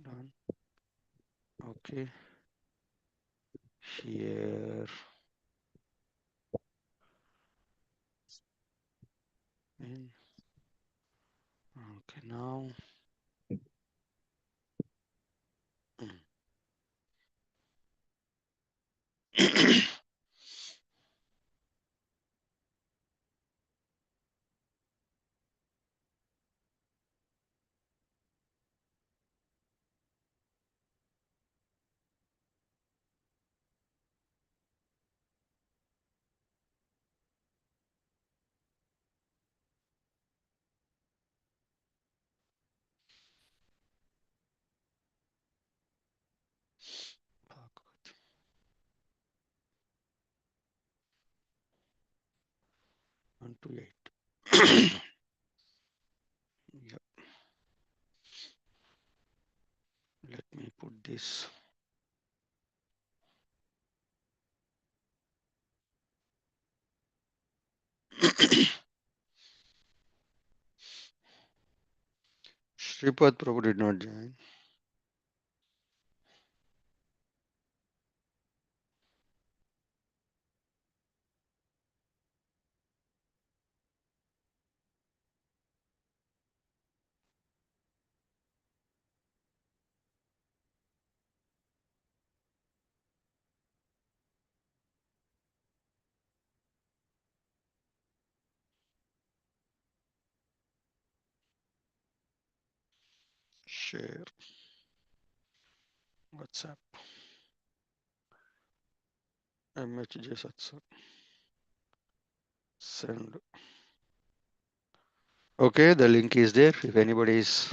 on. Okay, here in. Okay, now. Bhagavad 1 to 8. Yep. Let me put this. Sripad Prabhu did not join. Share WhatsApp. MHJ Satsang. Send. Okay, the link is there. If anybody is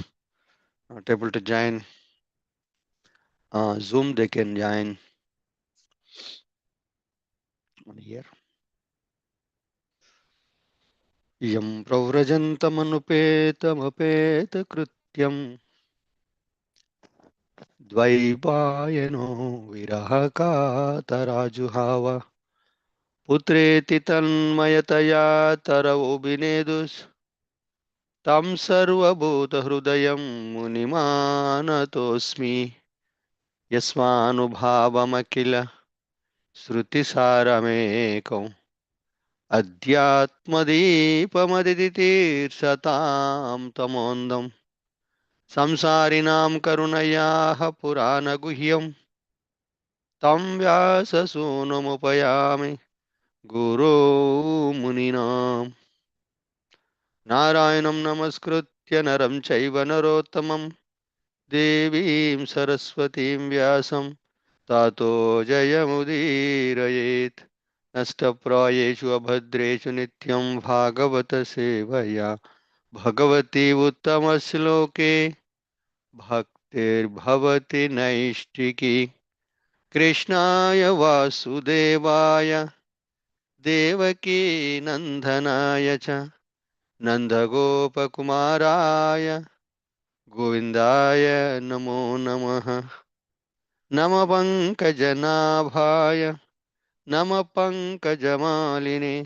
not able to join Zoom, they can join on here. Yam pravrajantamanupetamapetकृत्यम् द्वैपायनो विरहकातराजुहाव पुत्रेति तन्मयतया तरवोऽभिनेदुस् तं सर्वभूतहृदयं मुनिमानतोऽस्मि यस्मानुभावमखिल श्रुतिसारमेकम् अध्यात्मदीपमदितितीर्षतां तमोन्दम् संसारिणां करुणयाः पुराणगुह्यं तं व्याससूनुमुपयामि गुरो मुनीनाम् नारायणं नमस्कृत्य नरं चैव नरोत्तमं देवीं सरस्वतीं व्यासं ततो जयमुदीरयेत् नष्टप्रायेषु अभद्रेषु नित्यं भागवत सेवया भगवती उत्तमश्लोके भक्तिर्भवति नैष्टिकी कृष्णाय वासुदेवाय देवकी नन्दनाय च नन्दगोपकुमाराय गोविन्दाय नमो नमः नमः पङ्कजनाभाय नमः पङ्कजमालिने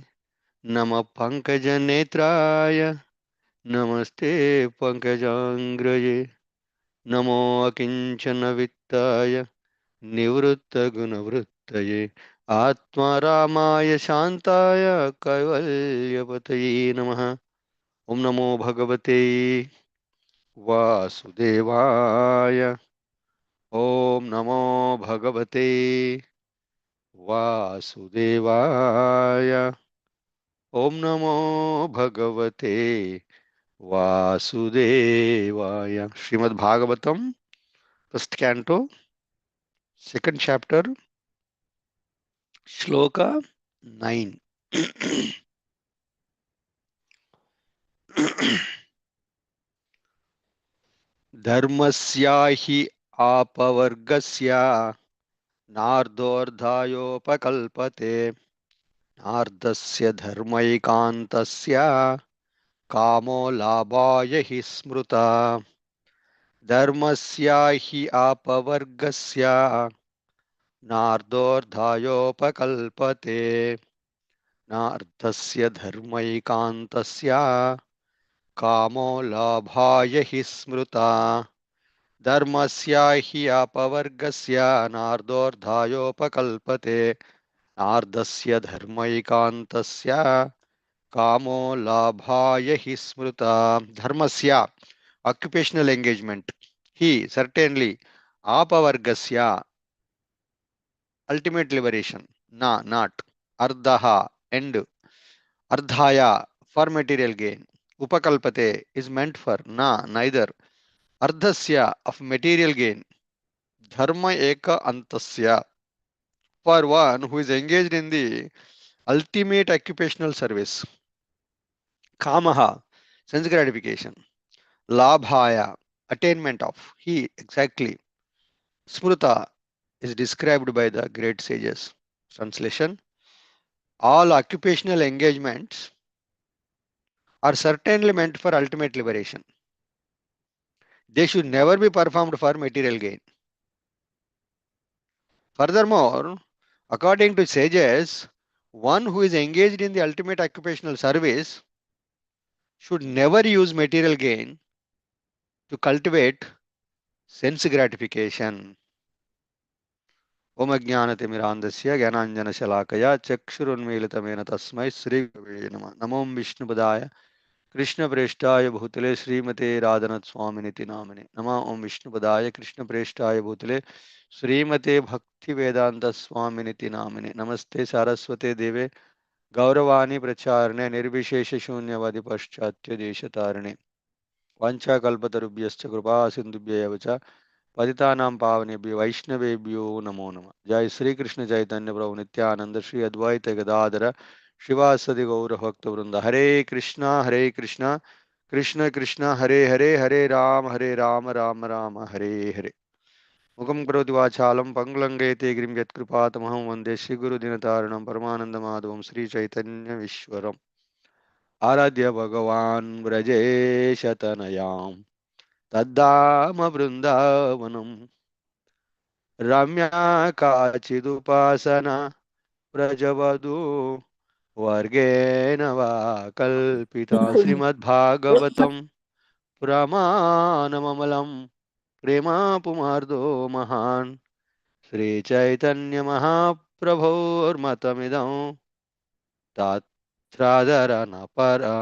नमः पङ्कजनेत्राय नमस्ते पङ्कजाङ्ग्रये नमो अकिञ्चनवित्ताय निवृत्तगुणवृत्तये आत्मा रामाय शान्ताय कैवल्यपतये नमः। ॐ नमो भगवते वासुदेवाय। ॐ नमो भगवते वासुदेवाय। ॐ नमो भगवते वासुदेवाय। Shrimad Bhagavatam first canto second chapter श्लोक 9। धर्मस्या हि आपवर्गस्य नार्दोर्धायोपकल्पते नार्दस्य धर्मैकान्तस्य कामो लाभाय हि स्मृता धर्मस्या हि आपवर्गस्य नार्दोर्धायोपकल्पते नार्दस्य धर्मैकान्तस्य कामो लाभाय हि स्मृता Dharmasya hi apavargasya nardordhayopakल्पते नार्दस्य धर्मैकान्तस्य कामो लाभाय हि स्मृता. Dharmasya, occupational engagement. He, certainly, apavargasya, ultimate liberation. Na, not. Ardha, end. Ardhaya, for material gain. Upakalpate is meant for. Na, neither. Ardhasya, of material gain. Dharma eka antasya, for one who is engaged in the ultimate occupational service. Kamaha, sense gratification. Labhaya, attainment of. He, exactly. Smruta is described by the great sages. Translation: all occupational engagements are certainly meant for ultimate liberation. They should never be performed for material gain. Furthermore, according to sages, one who is engaged in the ultimate occupational service should never use material gain to cultivate sense gratification. Om Ajnanatimirandasya Gyananjana Shalakaya Chakshurunmilitamena Tasmai Sri Gurave Namah. Namom Vishnupadaya Krishna Preshtaya Bhutale Srimate Radhanath Swaminiti Namane. Nama Om Vishnupadaya Krishna Preshtaya Bhutale Srimate Bhakti Vedanta Swaminiti Namane. Namaste Saraswate Deve Gauravani Pracharne Nirvishesha Shunyavadi Paschatya Deshatarane. Vancha Kalpatarubhyascha Kripa Sindhubhyaya पतितानां पावनेभ्यो वैष्णवेभ्यो नमो नमः. जय श्री कृष्ण चैतन्य प्रभु नित्यानंद श्री अद्वैत गदाधर शिवासदि गौर भक्त वृंद. हरे कृष्णा कृष्ण कृष्ण हरे हरे हरे राम राम राम हरे हरे. मुखं करोति वाचालं पंगुलंगेते गिरिं यत्कृपातमहं वन्दे श्रीगुरुदिनतारिणं परमानन्दमाधवं श्रीचैतन्यवीश्वरम्. आराध्य भगवान् व्रजेशतनयां तद्धाम वृन्दावनम् रम्या काचिदुपासना प्रजवधू वर्गेण वा कल्पिता. श्रीमद्भागवतं प्रमाणममलं प्रेमापुमार्दो महान् श्रीचैतन्यमहाप्रभोर्मतमिदं तत्रादरनपरा.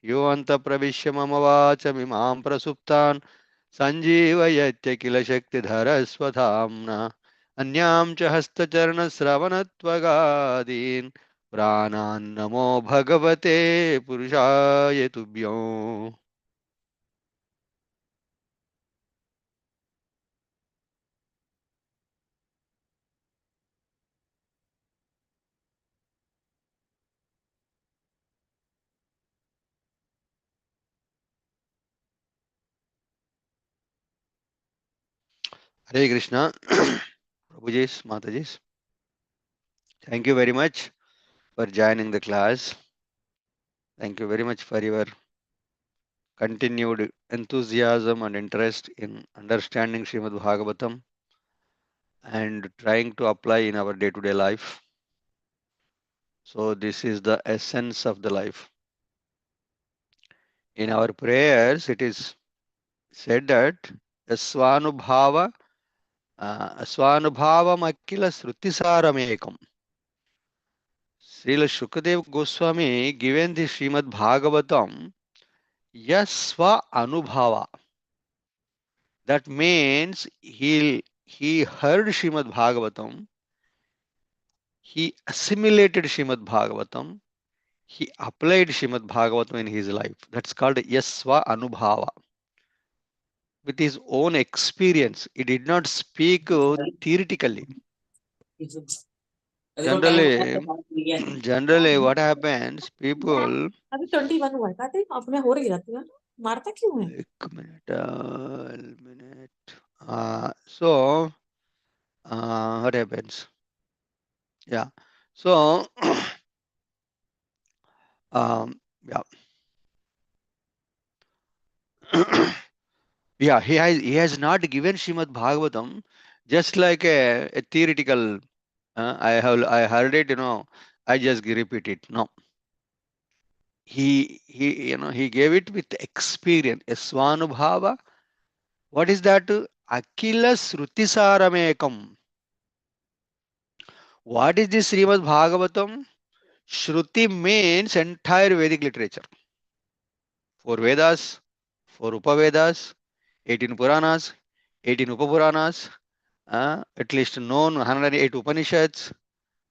यो अन्तप्रविश्य मम वाचमिमां प्रसुप्तान् सञ्जीवयत्य किल शक्तिधरस्वधाम्ना अन्यां च हस्तचरणश्रवणत्वगादीन् प्राणान्नमो भगवते पुरुषाय तुभ्यो. Hare Krishna. Prabhujis, Matajis, thank you very much for joining the class. Thank you very much for your continued enthusiasm and interest in understanding Srimad Bhagavatam and trying to apply in our day-to-day life. So this is the essence of the life. In our prayers, it is said that Swanubhava Swanubhavam Akila Srutisaramekam. Srila Shukadev Goswami given the Srimad Bhagavatam Yasva Anubhava. That means he heard Srimad Bhagavatam, he assimilated Srimad Bhagavatam, he applied Srimad Bhagavatam in his life. That's called Yasva Anubhava. With his own experience, he did not speak theoretically. Generally, generally what happens, people. अभी 21 हुआ था देख अपने हो रही रहती है मारता क्यों है एक minute. So what happens? Yeah. So yeah. Yeah, he has not given Srimad Bhagavatam just like a theoretical. I heard it, I just repeat it. No, he he gave it with experience. A Swanubhava What is that? Akila Srutisaramekam. What is this Srimad Bhagavatam? Shruti means entire Vedic literature. 4 Vedas, 4 Upavedas, 18 Puranas, 18 Upapuranas, at least known 108 Upanishads,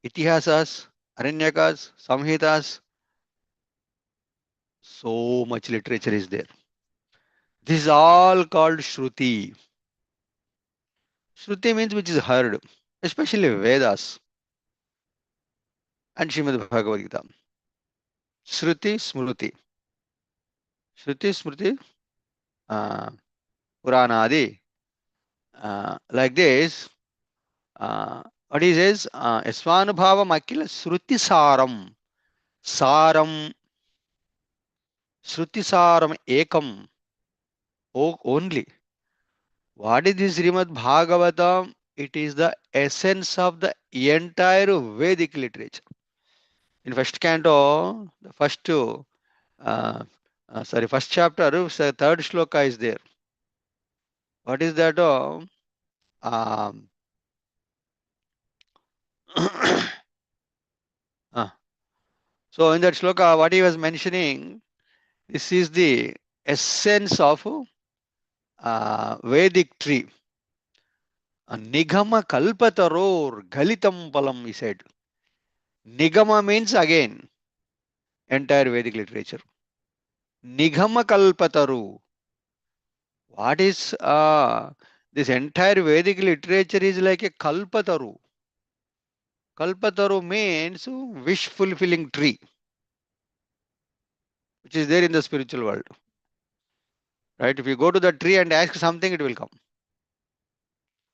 Itihasas, Aranyakas, Samhitas. So much literature is there. This is all called Shruti. Shruti means which is heard, especially Vedas and Srimad Bhagavad Gita. Shruti, Smruti. Shruti, Smruti, uh, Purana Adi. Like this, what he says, Yasvanubhavam Akila Shruti Saram. Saram, Shruti Saram Ekam. Only. What is this Srimad Bhagavatam? It is the essence of the entire Vedic literature. In first canto, the first chapter, third shloka is there. What is that? Um, uh, so in that shloka, what he was mentioning, this is the essence of Vedic tree. Nigama kalpataror galitam palam, he said. Nigama means again entire Vedic literature. Nigama kalpataru. What is this entire Vedic literature is like a kalpataru. Kalpataru means wish fulfilling tree, which is there in the spiritual world. Right? If you go to the tree and ask something, it will come.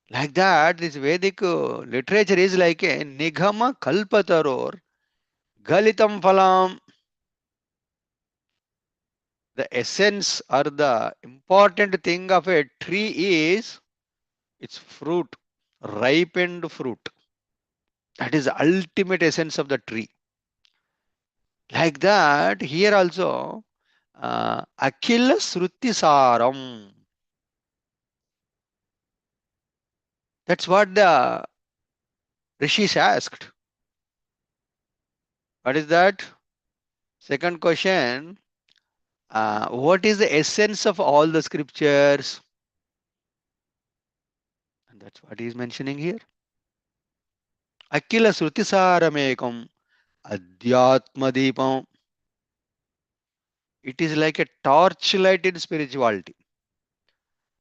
Like that, this Vedic literature is like a nigama kalpataror galitam phalam. The essence or the important thing of a tree is its fruit, ripened fruit. That is the ultimate essence of the tree. Like that, here also, Akhila Sruti Saram. That's what the rishis asked. What is that? Second question, what is the essence of all the scriptures? And that's what he is mentioning here. Akila Sruti Saramekam Adhyatma Deepam. It is like a torchlight in spirituality.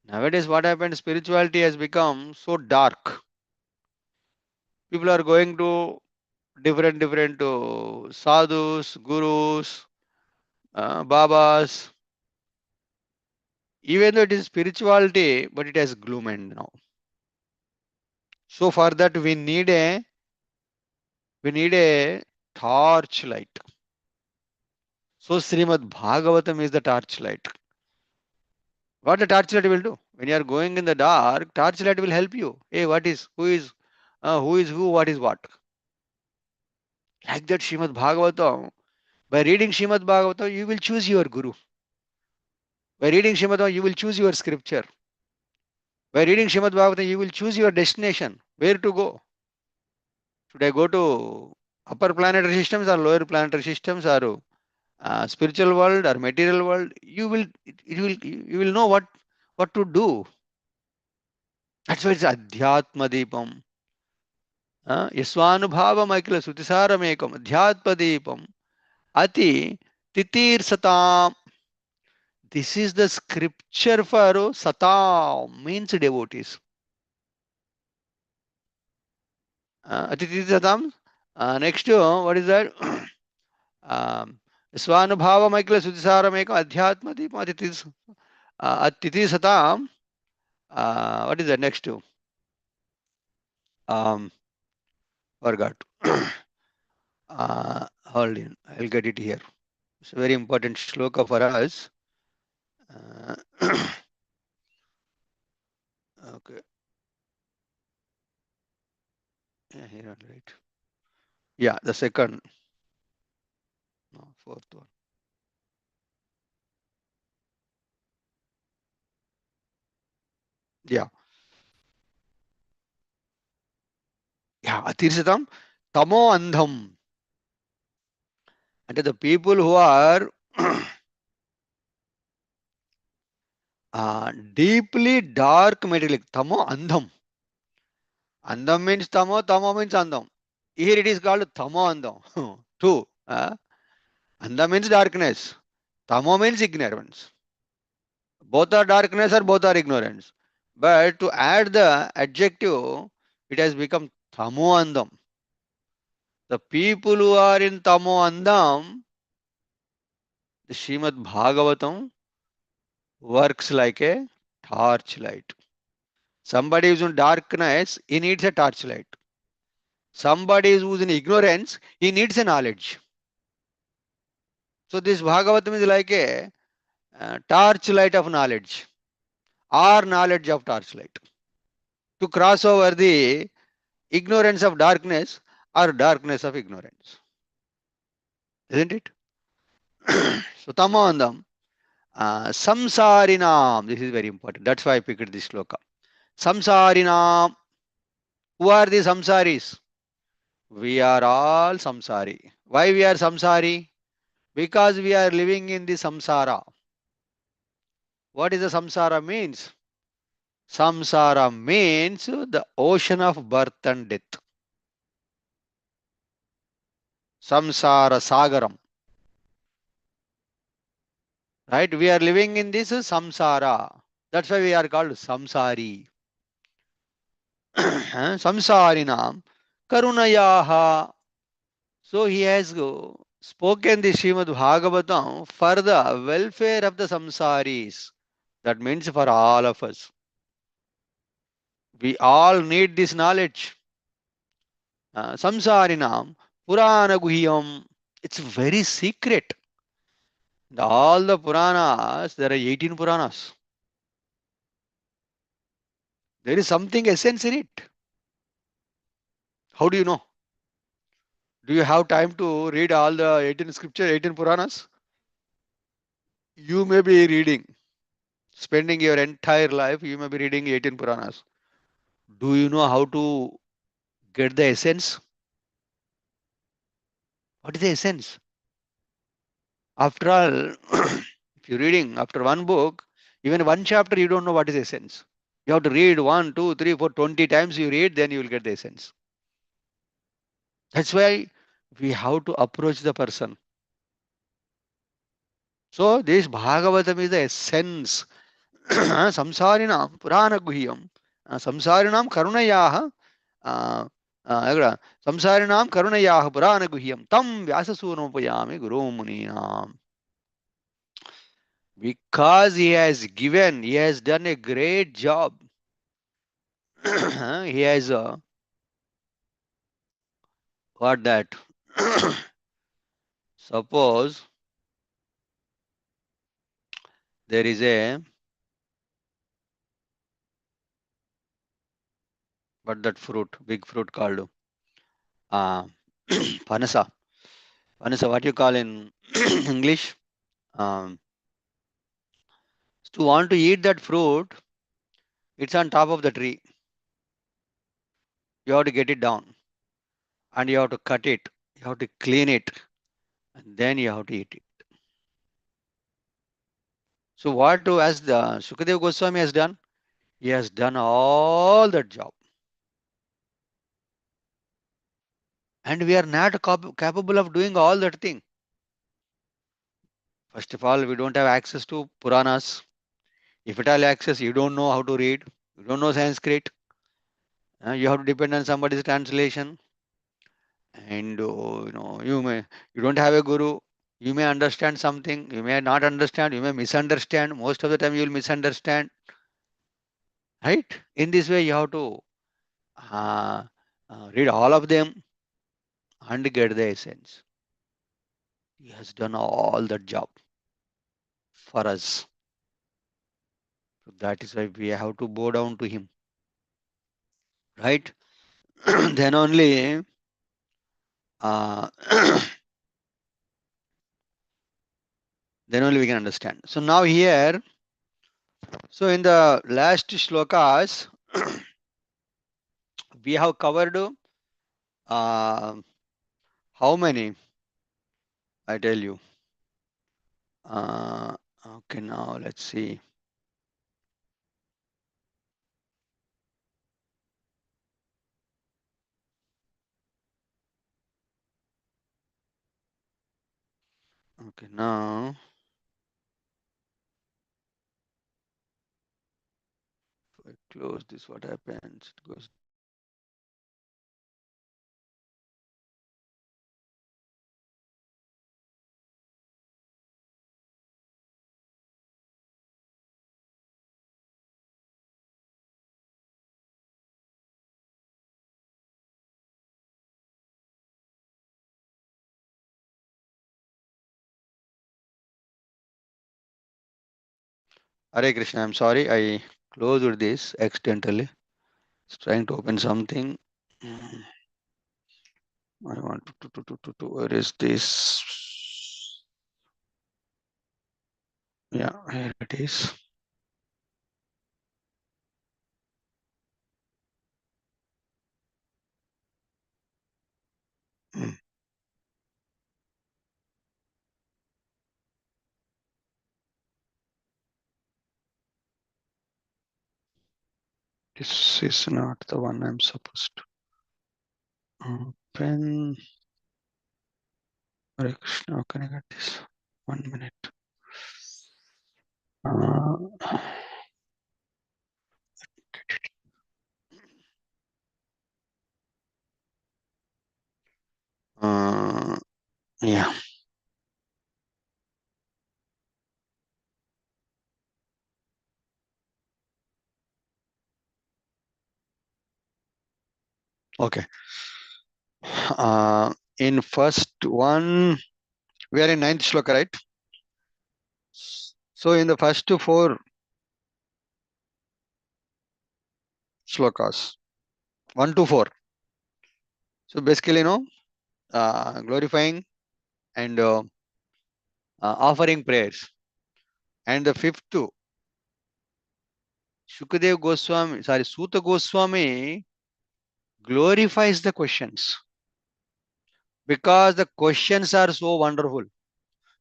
Nowadays, what happened? Spirituality has become so dark. People are going to different sadhus, gurus, babas. Even though it is spirituality, but it has gloom end now. So for that we need a torchlight. So Srimad Bhagavatam is the torchlight. What the torchlight will do? When you are going in the dark, torchlight will help you. Hey, who is who, what is what? Like that Srimad Bhagavatam. By reading Srimad Bhagavatam, you will choose your guru. By reading Srimad Bhagavatam, you will choose your scripture. By reading Srimad Bhagavatam, you will choose your destination, where to go. Should I go to upper planetary systems or lower planetary systems or spiritual world or material world? You will know what to do. That's why it's Adhyatma Deepam. Yasvanubhavam Aikala Sutisaramekam Adhyatma Deepam Ati Titir Satam. This is the scripture for Satam, means devotees. Ati Titir Satam. Next, what is that? Swanubhava Michael Sudisaramekam Adhyatma Deepam Ati Satam. What is the next two? Forgot. Hold on, I'll get it here. It's a very important shloka for us. Okay. Yeah, here, right. Yeah, the second. No, fourth one. Yeah. Yeah. Atirsitam. Tamo andham. And the people who are deeply dark material. Tamo andham. Andam means tamo, tamo means andam. Here it is called tamo andam. Two. Andam means darkness. Tamo means ignorance. Both are darkness or both are ignorance. But to add the adjective, it has become tamo andam. The people who are in tamo andam, the Srimad Bhagavatam works like a torchlight. Somebody who's in darkness, he needs a torchlight. Somebody who's in ignorance, he needs a knowledge. So this Bhagavatam is like a torchlight of knowledge, or knowledge of torchlight, to cross over the ignorance of darkness or darkness of ignorance. Isn't it? So Tamandam, Samsarinam, this is very important. That's why I picked this sloka. Samsarinam, who are the samsaris? We are all samsari. Why we are samsari? Because we are living in the samsara. What is the samsara means? Samsara means the ocean of birth and death. Samsara sagaram. Right? We are living in this samsara. That's why we are called samsari. Samsarinam karunayaha. So he has spoken the Srimad Bhagavatam for the welfare of the samsaris. That means for all of us. We all need this knowledge. Samsarinam Purana Guhyam. It's very secret. All the Puranas, there are 18 Puranas. There is something essence in it. How do you know? Do you have time to read all the 18 scripture, 18 Puranas? You may be reading, spending your entire life, you may be reading 18 Puranas. Do you know how to get the essence? What is the essence? After all, if you're reading after one book, even one chapter, you don't know what is essence. You have to read 1, 2, 3, 4, 20 times you read, then you will get the essence. That's why we have to approach the person. So this Bhagavatam is the essence. Samsarinam Purana Guhyam. Samsarinam Karunayah. Samsarinam Karunayah Purana Guhyam. Tam Vyasasunopayami Guru Muninam. Because he has given, he has done a great job. He has what that? Suppose there is a what that fruit, big fruit called uh, panasa. Panasa, what you call in English? Um, to want to eat that fruit, it's on top of the tree. You have to get it down and you have to cut it. You have to clean it and then you have to eat it. So what as the Sukadeva Goswami has done? He has done all that job. And we are not capable of doing all that thing. First of all, we don't have access to Puranas. If at all access, you don't know how to read. You don't know Sanskrit. You have to depend on somebody's translation. And you don't have a guru. You may understand something. You may not understand. You may misunderstand. Most of the time, you will misunderstand. Right? In this way, you have to uh, read all of them and get the essence. He has done all that job for us. So that is why we have to bow down to him. Right? Then only uh, then only we can understand. So now here So in the last shlokas, we have covered how many? I tell you. Okay, now let's see. Okay, now if I close this, what happens? It goes. Hare Krishna, I'm sorry, I closed this accidentally. It's trying to open something. I want to where is this? Yeah, here it is. This is not the one I'm supposed to open. Hare Krishna, how can I get this? 1 minute. Uh, uh, yeah, okay. In first one, we are in ninth shloka, right? So in the first four shlokas, 1 to 4. So basically, glorifying and offering prayers. And the fifth, Shukadev Goswami, sorry, Suta Goswami glorifies the questions because the questions are so wonderful,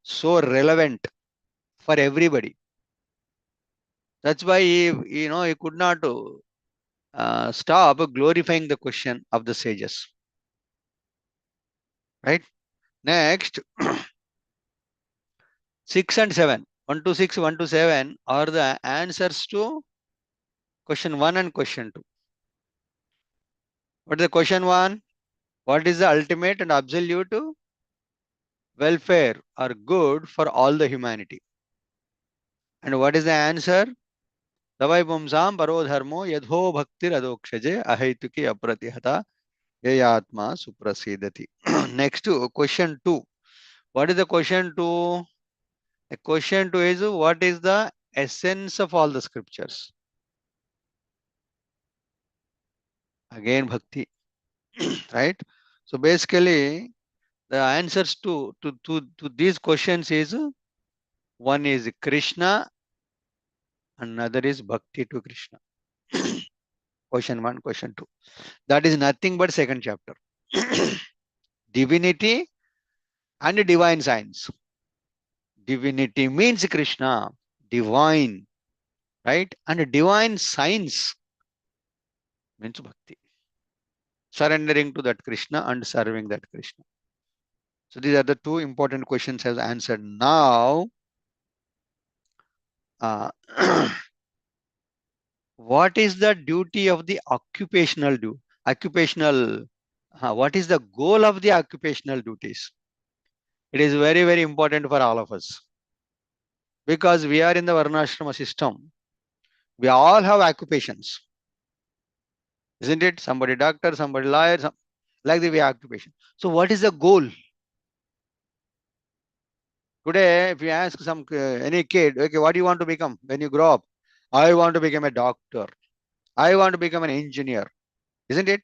so relevant for everybody. That's why he could not stop glorifying the question of the sages. Right? Next, 6 and 7. 1 to 6, 1 to 7 are the answers to question 1 and question 2. What is the question 1? What is the ultimate and absolute welfare or good for all the humanity? And what is the answer? Davai pumsam paro dharmo yadho bhaktir adokshaje ahaituki apratihata yayatma suprasidati. Next, question 2. What is the question 2? The question 2 is what is the essence of all the scriptures? Again, bhakti, right? So basically, the answers to these questions is one is Krishna, another is bhakti to Krishna. Question 1, question 2. That is nothing but second chapter. Divinity and divine science. Divinity means Krishna, divine, right? And divine science means bhakti. Surrendering to that Krishna and serving that Krishna. So these are the two important questions as answered. Now, uh, what is the duty of the occupational? What is the goal of the occupational duties? It is very, very important for all of us because we are in the Varnashrama system. We all have occupations, isn't it? Somebody doctor, somebody lawyer, like the way occupation. So what is the goal? Today, if you ask some any kid, okay, what do you want to become when you grow up? I want to become a doctor. I want to become an engineer, isn't it?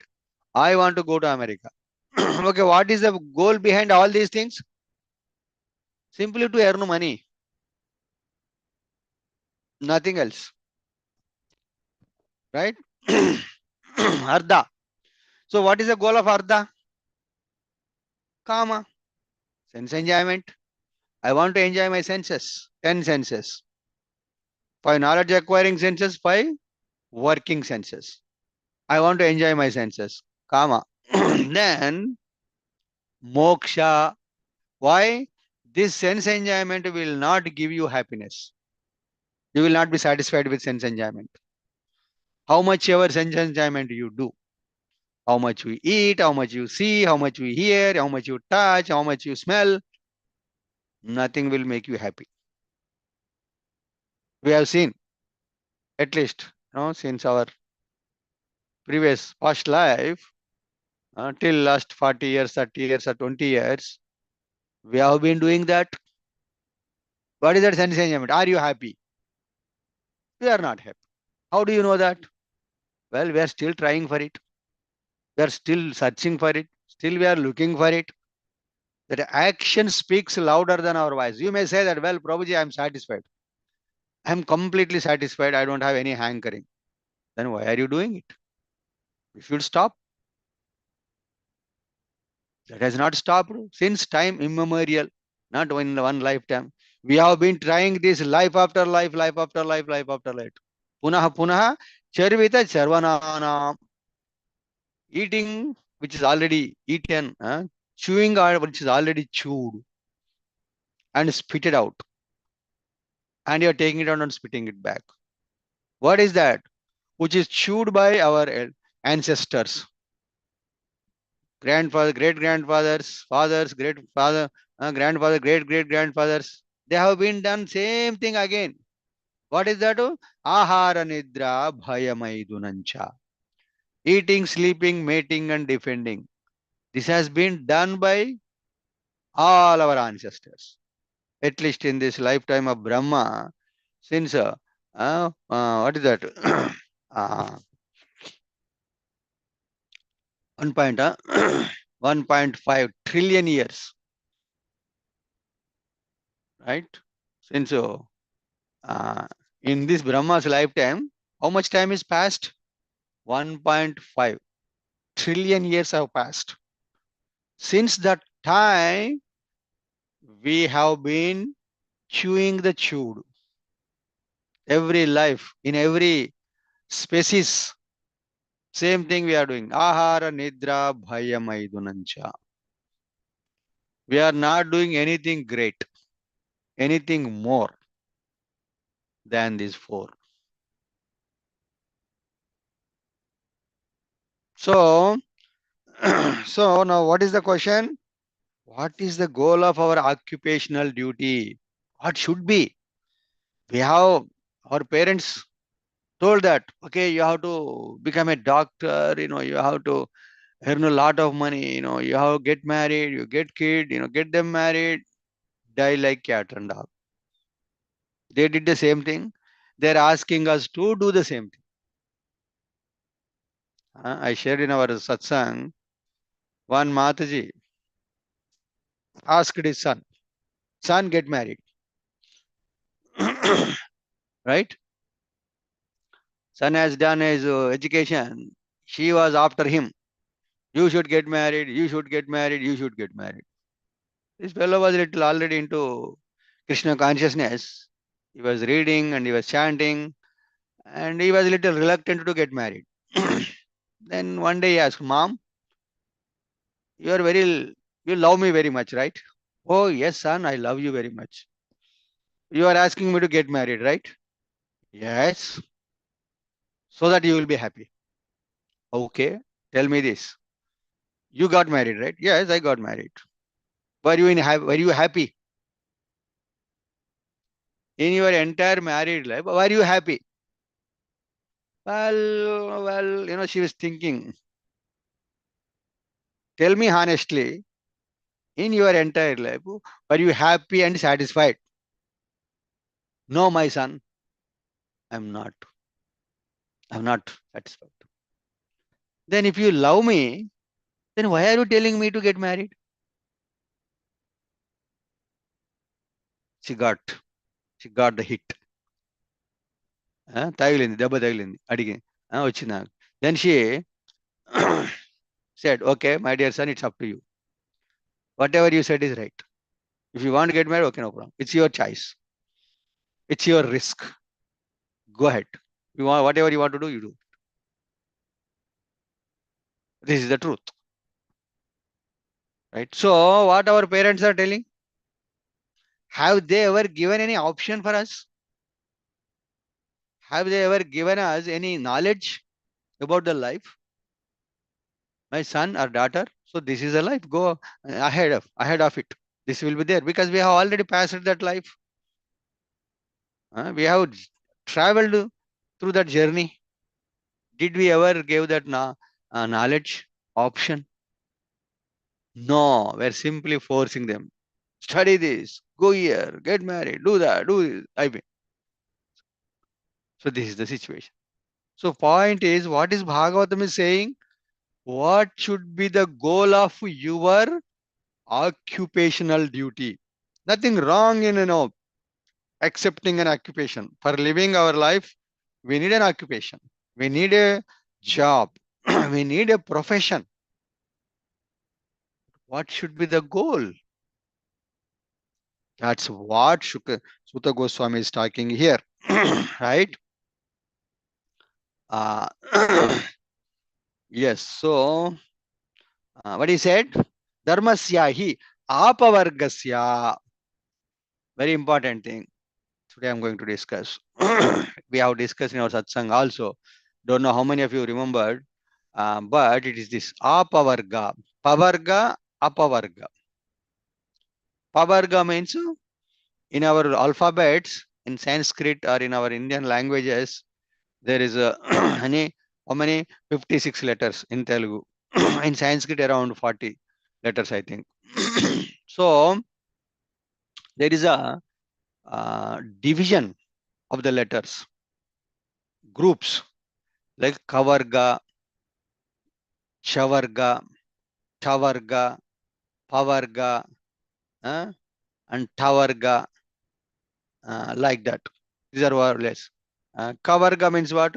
I want to go to America. Okay, what is the goal behind all these things? Simply to earn money. Nothing else. Right? Ardha. So what is the goal of Ardha? Kama. Sense enjoyment. I want to enjoy my senses. 10 senses. 5 knowledge acquiring senses. 5 working senses. I want to enjoy my senses. Kama. Then moksha. Why? This sense enjoyment will not give you happiness. You will not be satisfied with sense enjoyment. How much ever sense enjoyment you do, how much we eat, how much you see, how much we hear, how much you touch, how much you smell, nothing will make you happy. We have seen, at least, since our previous past life, till last 40 years, 30 years, or 20 years, we have been doing that. What is that sense enjoyment? Are you happy? We are not happy. How do you know that? Well, we are still trying for it. We are still searching for it. Still, we are looking for it. That action speaks louder than our voice. You may say that, well, Prabhuji, I am satisfied. I am completely satisfied. I don't have any hankering. Then why are you doing it? You should stop. That has not stopped since time immemorial, not in one lifetime. We have been trying this life after life, life after life, life after life. Punaha punaha charvita charvananam. Eating which is already eaten, chewing which is already chewed and spitted out, and you are taking it out and spitting it back. What is that? Which is chewed by our ancestors, grandfather, great grandfathers, fathers, great father, grandfather, great great grandfathers. They have been done same thing again. What is that? Ahara nidra bhayamaidunancha. Eating, sleeping, mating, and defending. This has been done by all our ancestors. At least in this lifetime of Brahma, since what is that? uh, 1 point, 1.5 trillion years, right? Since uh, in this Brahma's lifetime, how much time is passed? 1.5 trillion years have passed. Since that time, we have been chewing the chewed. Every life, in every species, same thing we are doing. Ahara, nidra, bhayamaidunancha. We are not doing anything great, anything more than these 4. So, so now what is the question? What is the goal of our occupational duty? What should be? We have our parents told that, okay, you have to become a doctor, you have to earn a lot of money, you have to get married, you get kid, get them married, die like cat and dog. They did the same thing. They're asking us to do the same thing. I shared in our satsang, one Mataji asked his son, get married. Right? Son has done his education. She was after him. You should get married, you should get married, you should get married. This fellow was little already into Krishna consciousness. He was reading and he was chanting, and he was a little reluctant to get married. Then one day he asked, Mom, you are very, you love me very much, right? Oh, yes, son, I love you very much. You are asking me to get married, right? Yes, so that you will be happy. Okay, tell me this. You got married, right? Yes, I got married. Were you happy in your entire married life? Were you happy? Well, she was thinking. Tell me honestly, in your entire life, were you happy and satisfied? No, my son, I'm not. I'm not satisfied. Then if you love me, then why are you telling me to get married? She got, she got the hit. తగిలింది, దెబ్బ తగిలింది, అడిగి వచ్చింది నాకు. Then she said, okay, my dear son, it's up to you. Whatever you said is right. If you want to get married, okay, no problem. It's your choice. It's your risk. Go ahead. You want whatever you want to do, you do. This is the truth, right? So what our parents are telling, have they ever given any option for us? Have they ever given us any knowledge about the life? My son or daughter, so this is a life, go ahead of it. This will be there because we have already passed that life. We have traveled through that journey. Did we ever give that knowledge option? No, we're simply forcing them. Study this, go here, get married, do that, do this. So this is the situation. So point is, what is Bhagavatam is saying? What should be the goal of your occupational duty? Nothing wrong in accepting an occupation. For living our life, we need an occupation. We need a job. We need a profession. What should be the goal? That's what Sutta Goswami is talking here, right? Uh, yes, so what he said? Dharmasya hi apavargasya. Very important thing. Today I'm going to discuss. We have discussed in our satsang also. Don't know how many of you remembered, but it is this apavarga. Pavarga, apavarga. Pavarga means in our alphabets, in Sanskrit or in our Indian languages, there is a how many 56 letters in Telugu. In Sanskrit, around 40 letters, I think. So there is a division of the letters, groups like Kavarga, Chavarga, Tavarga, Pavarga, and Tavarga, like that. These are words. Kavarga means what?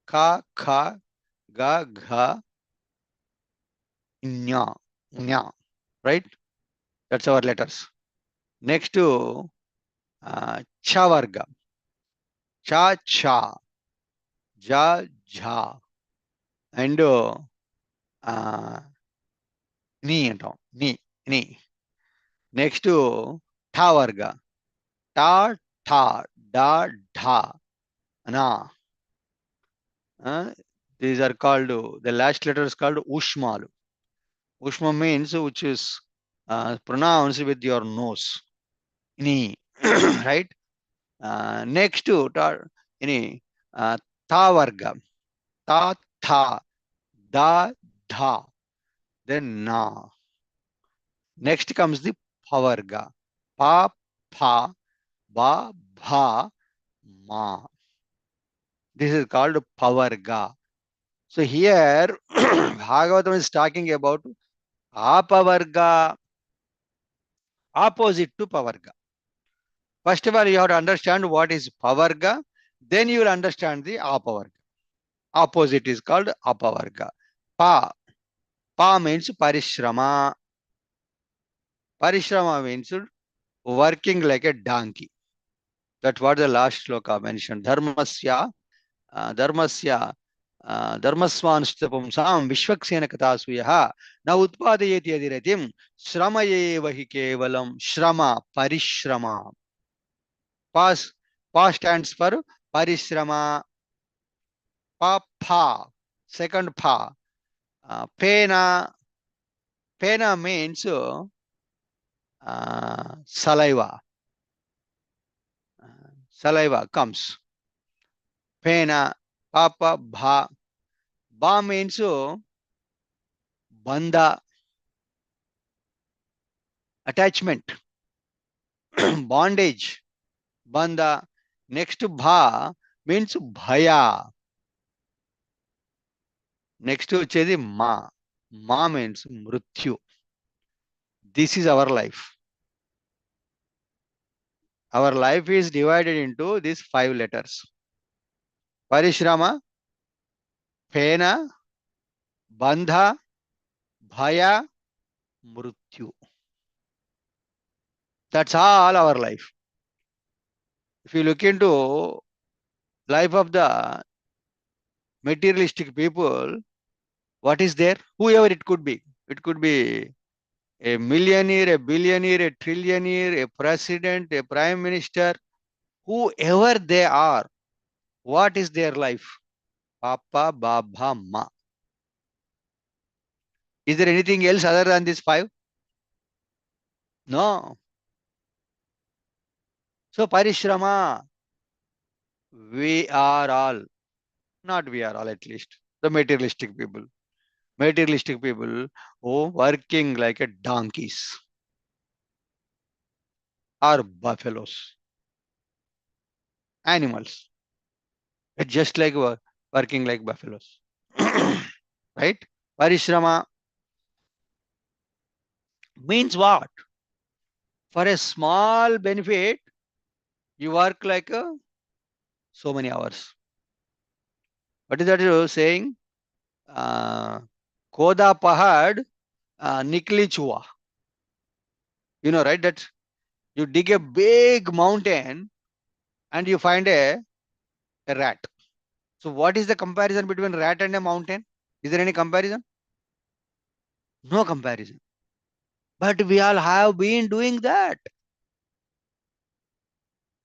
Ka, Kha, Ga, Gha, Nya, Nya, right? That's our letters. Next to Chavarga, Cha, Cha, Ja, Ja, and Ni, Ni, Ni. Next to Tavarga, Ta, Ta, Da, Dha, Na. These are called, the last letter is called Ushmalu. Ushma means which is pronounced with your nose. Ni, right? Next to ini Tavarga, Ta, Tha, Da, Dha, then Na. Next comes the Pavarga, Pa, Pa, Ba, Bha, Ma. This is called Pavarga. So here Bhagavatam is talking about Apavarga, opposite to Pavarga. First of all, you have to understand what is Pavarga, then you will understand the Apavarga. Opposite is called Apavarga. Pa. Pa means Parishrama. Parishrama means working like a donkey. That's what the last sloka mentioned. Dharmasya, Dharmasya, Dharmasvanstapumsam Vishwaksena Katasuyaha Na Utpadayeti Adiratim Shrama Eva hi Kevalam Shrama Parishrama. Pa stands for Parishrama. Pa Pha, second Pa. Pena. Pena means saliva. Saliva comes. Pena, Papa, Bha. Ba means banda, attachment, bondage, banda. Next to Bha means bhaya. Next to Chedi Ma. Ma means mrutyu. This is our life. Our life is divided into these 5 letters. Parishrama, Pena, Bandha, Bhaya, Mrityu. That's all our life. If you look into life of the materialistic people, what is there? Whoever it could be. It could be a millionaire, a billionaire, a trillionaire, a president, a prime minister, whoever they are. What is their life? Papa, Baba, Ma. Is there anything else other than these five? No. So Parishrama, we are all, not we are all at least, the materialistic people. Materialistic people who working like a donkeys or buffaloes, animals. It's just like working like buffaloes. Right? Parishrama means what? For a small benefit, you work like so many hours. What is that you're saying? Koda pahad nikli chua. You know, right? That you dig a big mountain and you find a rat. So what is the comparison between rat and a mountain? Is there any comparison? No comparison. But we all have been doing that.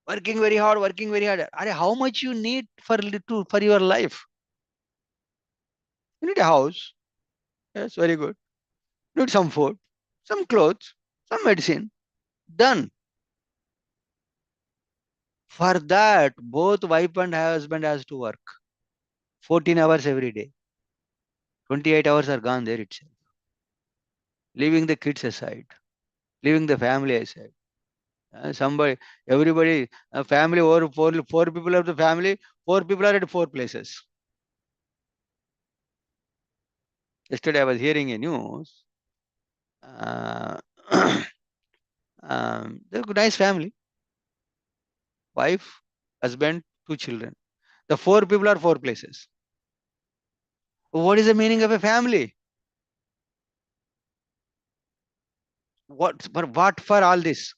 Working very hard, working very hard. How much you need for your life? You need a house. Yes, very good. You need some food, some clothes, some medicine. Done. For that, both wife and husband has to work 14 hours every day. 28 hours are gone there itself. Leaving the kids aside, leaving the family aside. Somebody, everybody, family over four people of the family, four people are at four places. Yesterday I was hearing a news. Uh, they're a nice family, wife, husband, two children. The four people are four places. What is the meaning of a family? What for all this?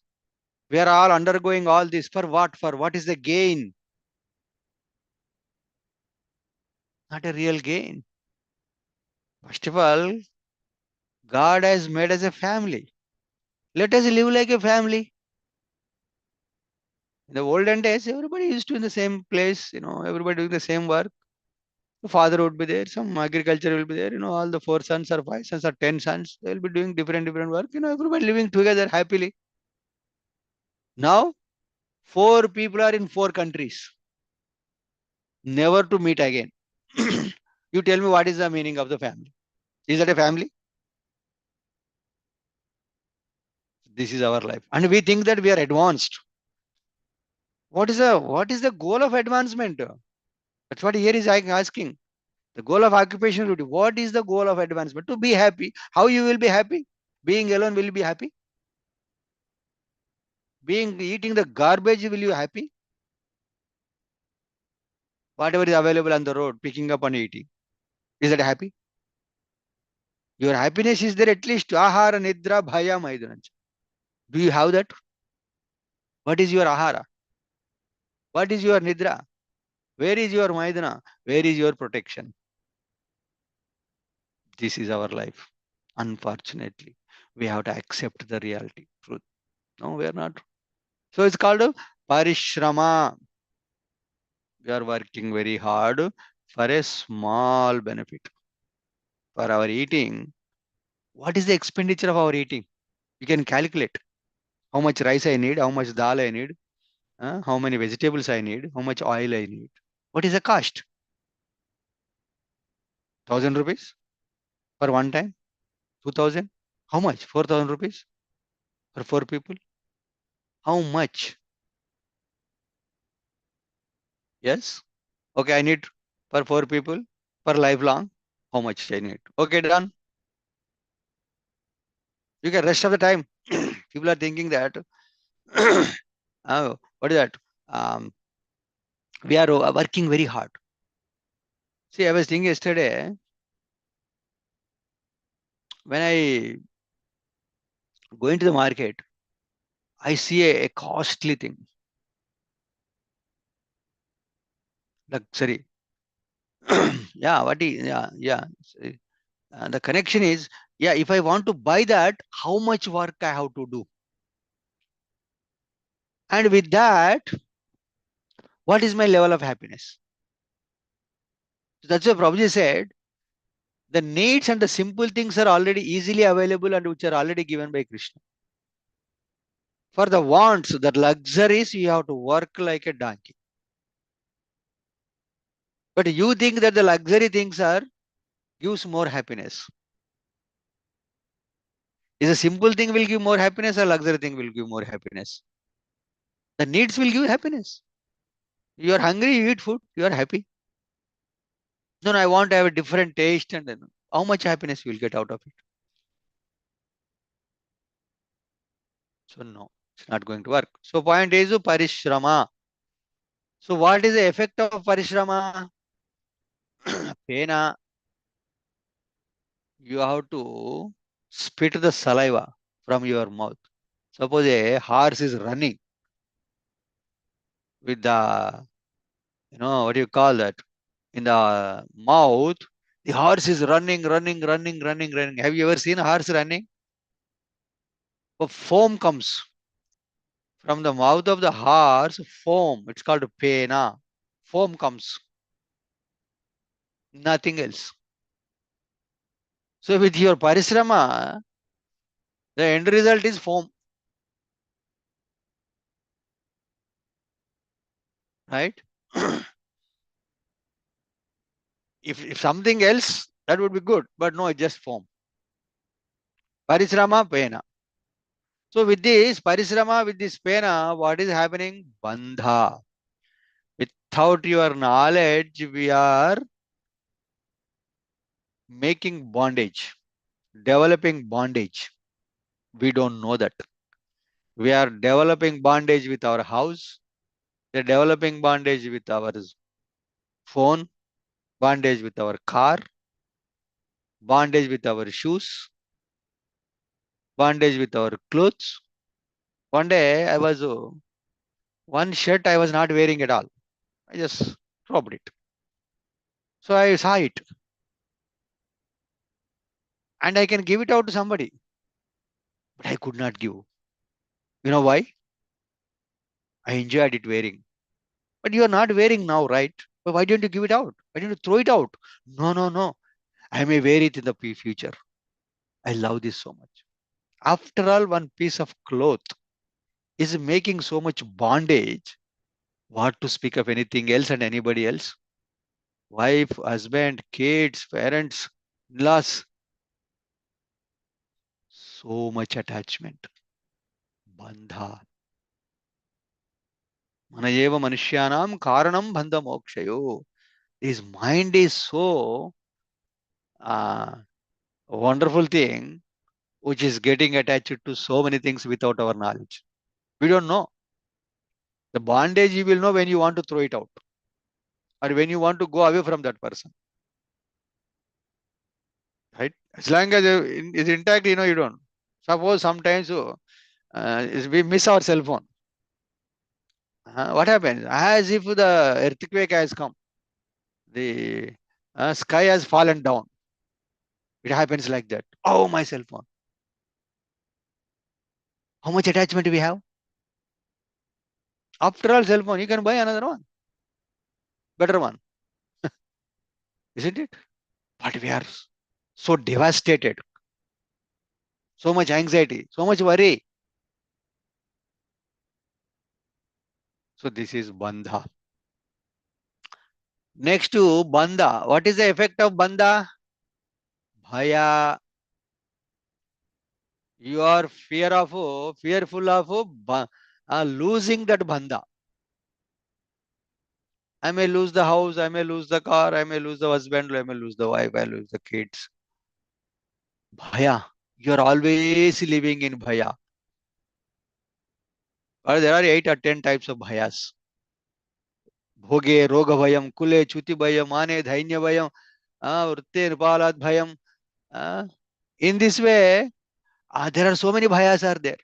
We are all undergoing all this for what? For what is the gain? Not a real gain. First of all, God has made us a family. Let us live like a family. In the olden days, everybody used to in the same place, everybody doing the same work. The father would be there, some agriculture will be there, all the four sons or five sons or 10 sons, they will be doing different work, everybody living together happily. Now, four people are in four countries, never to meet again. You tell me what is the meaning of the family? Is that a family? This is our life. And we think that we are advanced. What is the goal of advancement? That's what here is asking. The goal of occupational duty. What is the goal of advancement? To be happy. How you will be happy? Being alone will you be happy? Eating the garbage will you happy? Whatever is available on the road, picking up and eating. Is that happy? Your happiness is there at least ahara, nidra, bhaya, maidunancha. Do you have that? What is your ahara? What is your nidra? Where is your maidana? Where is your protection? This is our life. Unfortunately, we have to accept the reality, truth. No, we are not. So it's called a parishrama. We are working very hard for a small benefit. For our eating, what is the expenditure of our eating? You can calculate how much rice I need, how much dal I need, how many vegetables I need, how much oil I need. What is the cost? 1,000 rupees for one time? 2,000? How much? 4,000 rupees for four people? How much? Yes? Okay, I need for four people for lifelong. How much I need? Okay, done. You can rest of the time. People are thinking that, oh, what is that? We are working very hard. See, I was thinking yesterday when I go into the market, I see a costly thing, luxury. Yeah, yeah. See, the connection is, yeah, if I want to buy that, how much work I have to do? And with that, what is my level of happiness? So that's why Prabhuji said, the needs and the simple things are already easily available and which are already given by Krishna. For the wants, the luxuries, you have to work like a donkey. But you think that the luxury things are gives more happiness. Is a simple thing will give more happiness or luxury thing will give more happiness? The needs will give happiness. You are hungry, you eat food, you are happy. No, no, I want to have a different taste and then how much happiness you will get out of it? So no, it's not going to work. So point is parishrama. So what is the effect of parishrama? Pena, you have to spit the saliva from your mouth. Suppose a horse is running with the, what do you call that? In the mouth, the horse is running, running, running, running, running. Have you ever seen a horse running? A foam comes from the mouth of the horse, foam. It's called pena. Foam comes, nothing else. So with your parishrama, the end result is foam, right? If something else, that would be good, but no, it's just foam. Parishrama, pena. So with this parishrama, with this pena, what is happening? Bandha. Without your knowledge, we are making bondage, developing bondage. We don't know that. We are developing bondage with our house. We are developing bondage with our phone, bondage with our car, bondage with our shoes, bondage with our clothes. One day I was one shirt I was not wearing at all. I just dropped it. So I saw it and I can give it out to somebody, but I could not give. You know why? I enjoyed it wearing. But you are not wearing now, right? But why don't you give it out? Why don't you throw it out? No, no, no. I may wear it in the future. I love this so much. After all, one piece of cloth is making so much bondage. What to speak of anything else and anybody else? Wife, husband, kids, parents, in-laws. So much attachment. Bandha. Manayeva Manushyanam Karanam Bandha Mokshayo. His mind is so uh, wonderful thing which is getting attached to so many things without our knowledge. We don't know. The bondage you will know when you want to throw it out or when you want to go away from that person. Right? As long as it's intact, you don't. Suppose sometimes we miss our cell phone. What happens? As if the earthquake has come, the sky has fallen down. It happens like that. Oh, my cell phone. How much attachment we have? After all, cell phone, you can buy another one, better one, isn't it? But we are so devastated, so much anxiety, so much worry. So this is bandha. Next to bandha, what is the effect of bandha? Bhaya. You are fearful of losing that bandha. I may lose the house, I may lose the car, I may lose the husband, I may lose the wife, I lose the kids. Bhaya. You are always living in bhaya. Or there are 8 or 10 types of bhayas. Bhoge, Roga Bhayam, Kule, Chuti Bhayam, Ane, Dhainya Bhayam, Vritte, Nipalat Bhayam. In this way, there are so many bhayas are there.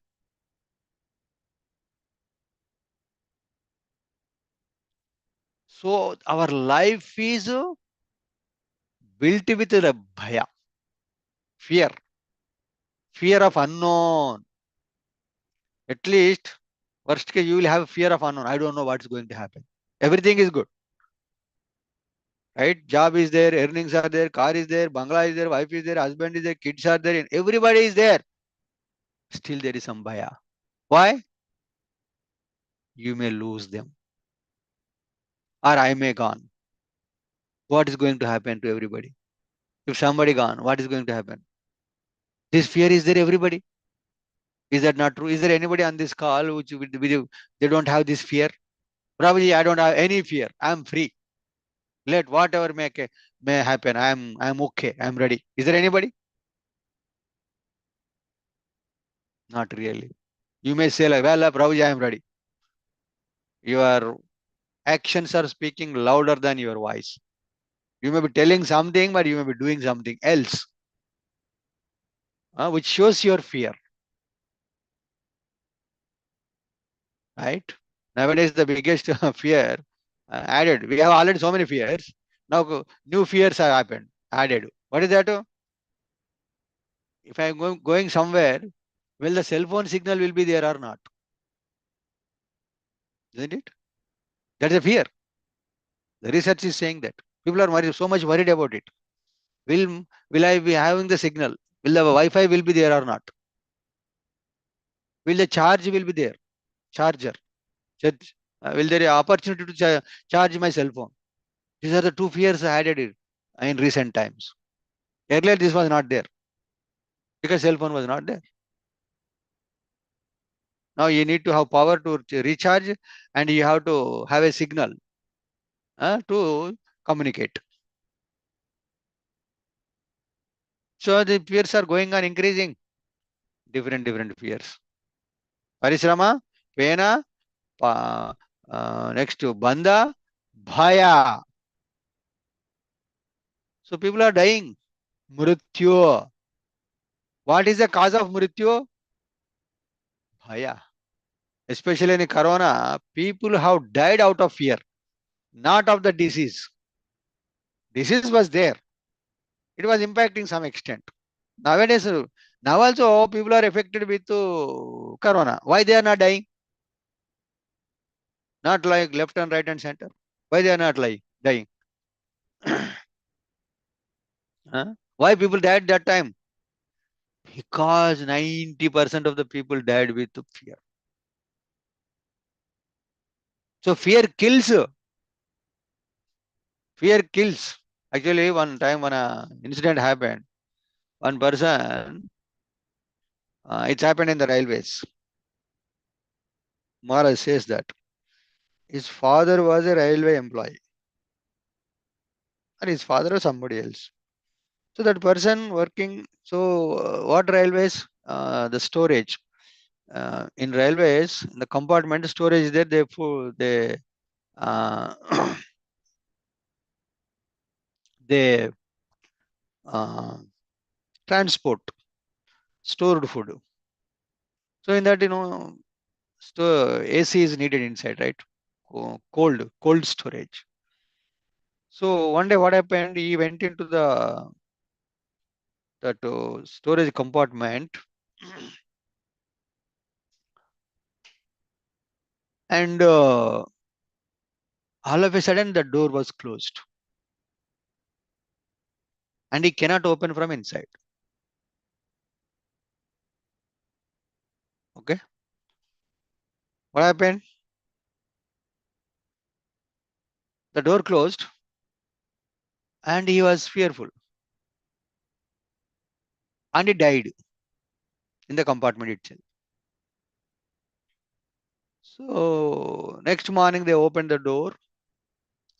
So our life is built with the bhaya, fear, fear of unknown. At least, worst case, you will have fear of unknown. I don't know what's going to happen. Everything is good, right? Job is there, earnings are there, car is there, bangla is there, wife is there, husband is there, kids are there, and everybody is there. Still, there is some bhaya. Why? You may lose them, or I may gone. What is going to happen to everybody? If somebody gone, what is going to happen? This fear is there, everybody. Is that not true? Is there anybody on this call which with you, they don't have this fear? Probably I don't have any fear. I'm free. Let whatever may happen. I'm okay. I'm ready. Is there anybody? Not really. You may say like, well, Prabhuji, I'm ready. Your actions are speaking louder than your voice. You may be telling something, but you may be doing something else, which shows your fear, right? Nowadays, the biggest fear added. We have already so many fears. Now, new fears have happened, added. What is that? If I'm going somewhere, will the cell phone signal will be there or not? Isn't it? That's a fear. The research is saying that people are so much worried about it. Will I be having the signal? Will the Wi-Fi will be there or not? Will the charge will be there? Charger. Will there be opportunity to charge my cell phone? These are the two fears added in recent times. Earlier, this was not there because cell phone was not there. Now you need to have power to recharge, and you have to have a signal to communicate. So the fears are going on increasing. Different fears. Parishrama, Pena, next to Banda, Bhaya. So people are dying. Mrityu. What is the cause of Mrityu? Bhaya. Especially in Corona, people have died out of fear, not of the disease. Disease was there. It was impacting some extent. Nowadays, now also people are affected with Corona. Why they are not dying? Not like left and right and center. Why they are not dying? Huh? Why people died that time? Because 90% of the people died with fear. So fear kills. Fear kills. Actually, one time when an incident happened, one person, it's happened in the railways. Maharaj says that his father was a railway employee, and his father was somebody else. So that person working, so what railways? The storage. In railways, in the compartment storage there, they uh, they uh, transport stored food. So in that, AC is needed inside, right? Cold storage. So one day, what happened? He went into the that storage compartment, and all of a sudden the door was closed, and he cannot open from inside. Okay, what happened? The door closed, and he was fearful, and he died in the compartment itself. So next morning they opened the door,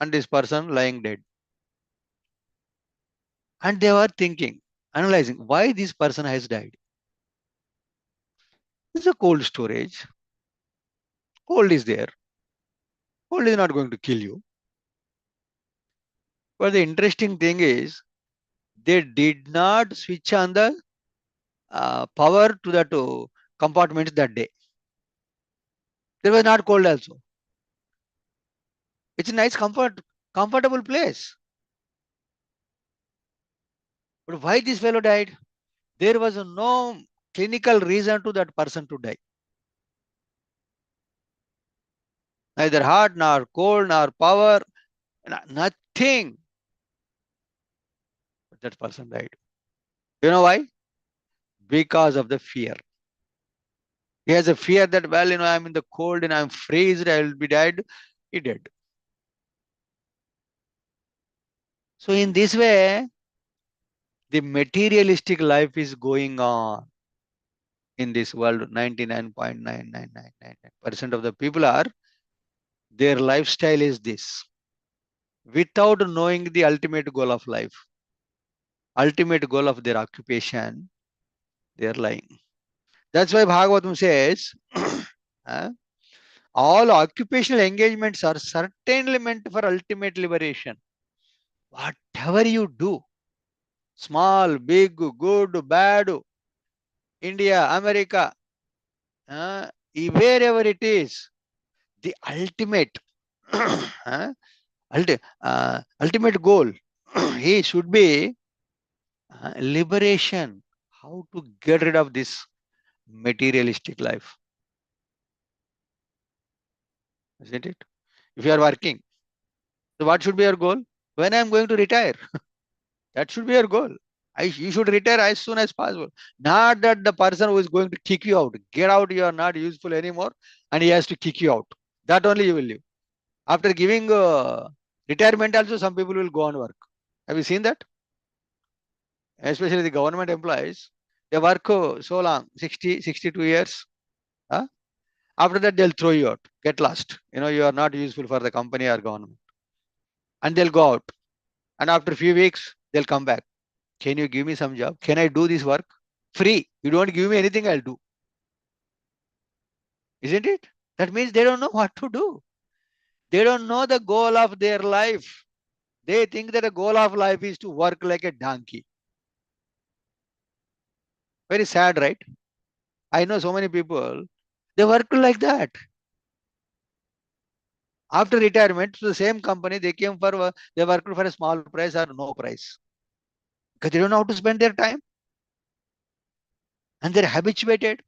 and this person lying dead. And they were thinking, analyzing why this person has died. It's a cold storage. Cold is there. Cold is not going to kill you. But the interesting thing is, they did not switch on the power to that compartments that day. There was not cold also. It's a nice comfortable place. But why this fellow died? There was no clinical reason to that person to die. Neither hot, nor cold, nor power, nothing. But that person died. You know why? Because of the fear. He has a fear that, well, I'm in the cold and I'm freezed, I will be dead. He did. So in this way, the materialistic life is going on in this world. 99.99999% of the people are, their lifestyle is this, without knowing the ultimate goal of life, ultimate goal of their occupation, they are lying. That's why Bhagavatam says, uh, all occupational engagements are certainly meant for ultimate liberation. Whatever you do, small, big, good, bad, India, America, wherever it is, the ultimate, ultimate goal he should be liberation. How to get rid of this materialistic life, isn't it? If you are working, so what should be your goal? When I am going to retire, that should be your goal. You should retire as soon as possible. Not that the person who is going to kick you out, get out, you are not useful anymore, and he has to kick you out. That only you will live. After giving retirement, also some people will go on work. Have you seen that? Especially the government employees, they work so long, 60, 62 years. Huh? After that, they'll throw you out. Get lost. You are not useful for the company or government. And they'll go out. And after a few weeks, they'll come back. Can you give me some job? Can I do this work? Free. You don't give me anything, I'll do. Isn't it? That means they don't know what to do. They don't know the goal of their life. They think that the goal of life is to work like a donkey. Very sad, right? I know so many people, they work like that. After retirement, to the same company, they came for, they worked for a small price or no price. Because they don't know how to spend their time. And they're habituated.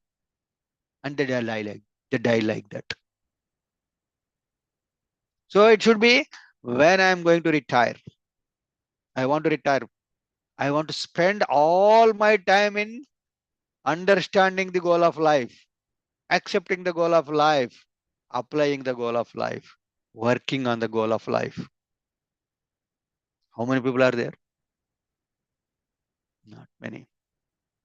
And they die like that. So it should be, when I'm going to retire, I want to retire. I want to spend all my time in understanding the goal of life, accepting the goal of life, applying the goal of life, working on the goal of life. How many people are there? Not many.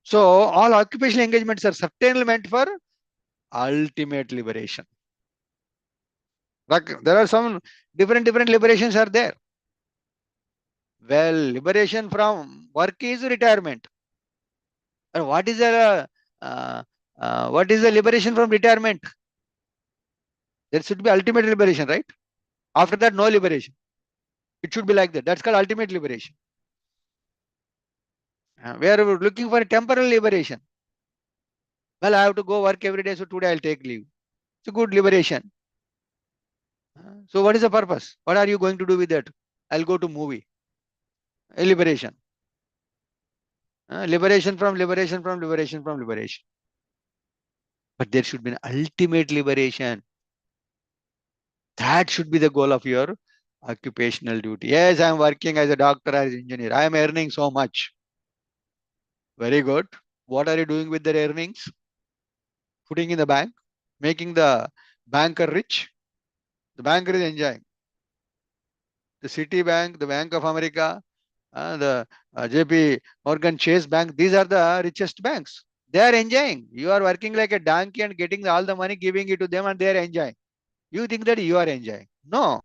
So all occupational engagements are certainly meant for ultimate liberation. Like there are some different liberations are there. Well, liberation from work is retirement. And what is the liberation from retirement? There should be ultimate liberation, right? After that, no liberation. It should be like that. That's called ultimate liberation. We are looking for a temporal liberation. Well, I have to go work every day, so today I'll take leave. It's a good liberation. So what is the purpose? What are you going to do with that? I'll go to movie. A liberation. Liberation from liberation from liberation from liberation. But there should be an ultimate liberation. That should be the goal of your occupational duty. Yes, I am working as a doctor, as an engineer. I am earning so much. Very good. What are you doing with the earnings? Putting in the bank, making the banker rich. The banker is enjoying. The Citibank, the Bank of America, the JP Morgan Chase Bank, these are the richest banks. They are enjoying. You are working like a donkey and getting all the money, giving it to them, and they are enjoying. You think that you are enjoying. No,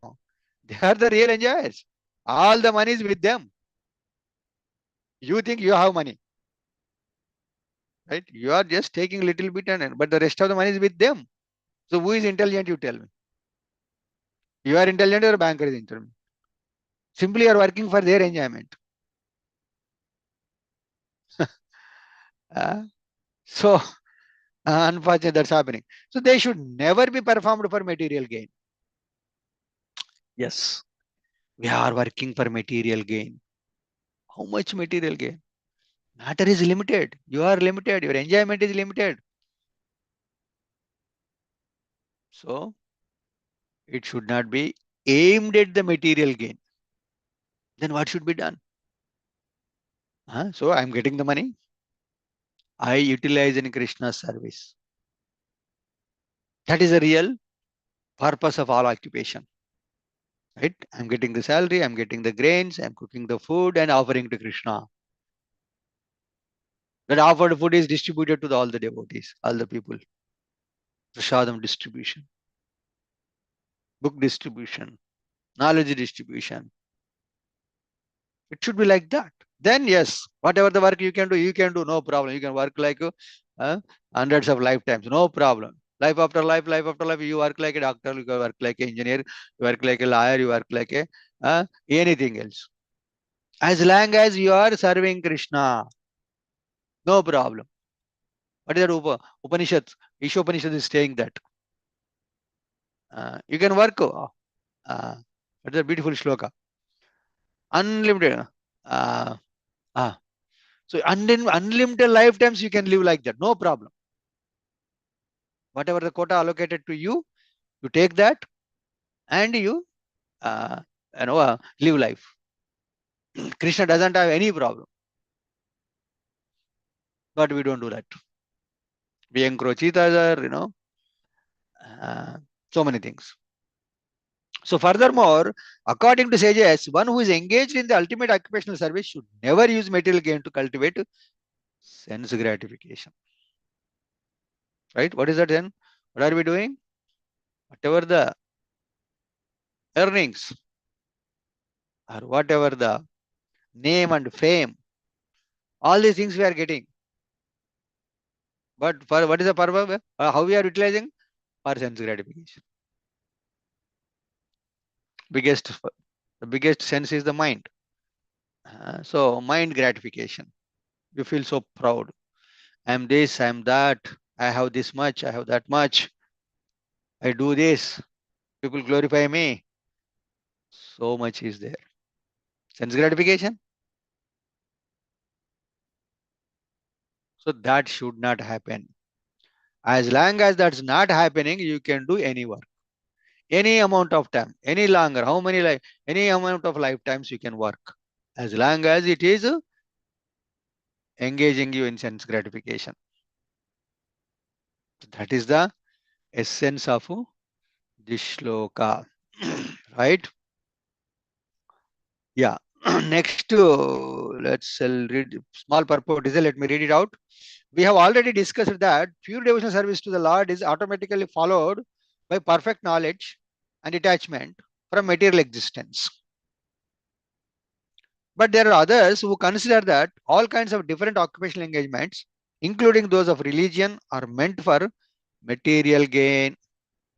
they are the real enjoyers. All the money is with them. You think you have money, right? You are just taking little bit, but the rest of the money is with them. So who is intelligent? You tell me. You are intelligent or banker is intelligent? Simply you are working for their enjoyment. Uh, so unfortunately, that's happening. So they should never be performed for material gain. Yes, we are working for material gain. How much material gain? Matter is limited. You are limited. Your enjoyment is limited. So it should not be aimed at the material gain. Then what should be done? So I'm getting the money. I utilize in Krishna's service. That is the real purpose of all occupation. Right? I'm getting the salary, I'm getting the grains, I'm cooking the food and offering to Krishna. That offered food is distributed to all the devotees, all the people. Prasadam distribution, book distribution, knowledge distribution. It should be like that. Then yes, whatever the work you can do, no problem. You can work like hundreds of lifetimes, no problem. Life after life, you work like a doctor, you work like an engineer, you work like a lawyer, you work like a anything else. As long as you are serving Krishna, no problem. What is that Upanishad? Ishopanishad is saying that. You can work. What is a beautiful shloka? Unlimited. Uh, uh, so unlimited lifetimes you can live like that. No problem. Whatever the quota allocated to you, you take that and uh, live life. Krishna doesn't have any problem. But we don't do that. We encroach each other, uh, so many things. So furthermore, according to sages, one who is engaged in the ultimate occupational service should never use material gain to cultivate sense gratification. Right? What is that then? What are we doing? Whatever the earnings or whatever the name and fame, all these things we are getting. But for what is the purpose? How we are utilizing? For sense gratification. Biggest, the biggest sense is the mind. So mind gratification. You feel so proud. I'm this, I'm that. I have this much, I have that much. I do this. People glorify me. So much is there. Sense gratification. So that should not happen. As long as that's not happening, you can do any work, any amount of time, any longer, how many life, any amount of lifetimes you can work, as long as it is engaging you in sense gratification. That is the essence of this shloka, right? Yeah. Next, let's read small purport. Is it? Let me read it out. We have already discussed that pure devotional service to the Lord is automatically followed by perfect knowledge and detachment from material existence. But there are others who consider that all kinds of different occupational engagements, including those of religion, are meant for material gain.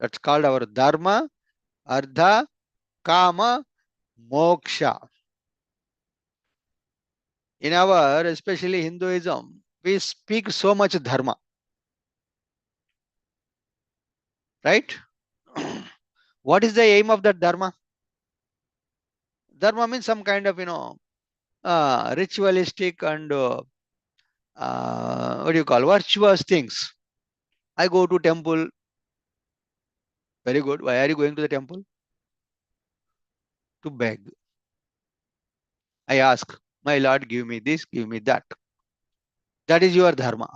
That's called our dharma, artha, kama, moksha. In our, especially Hinduism, we speak so much dharma, right? What is the aim of that dharma? Dharma means some kind of, ritualistic and what do you call virtuous things. I go to temple. Very good. Why are you going to the temple? To beg. I ask, my Lord, give me this, give me that. That is your dharma.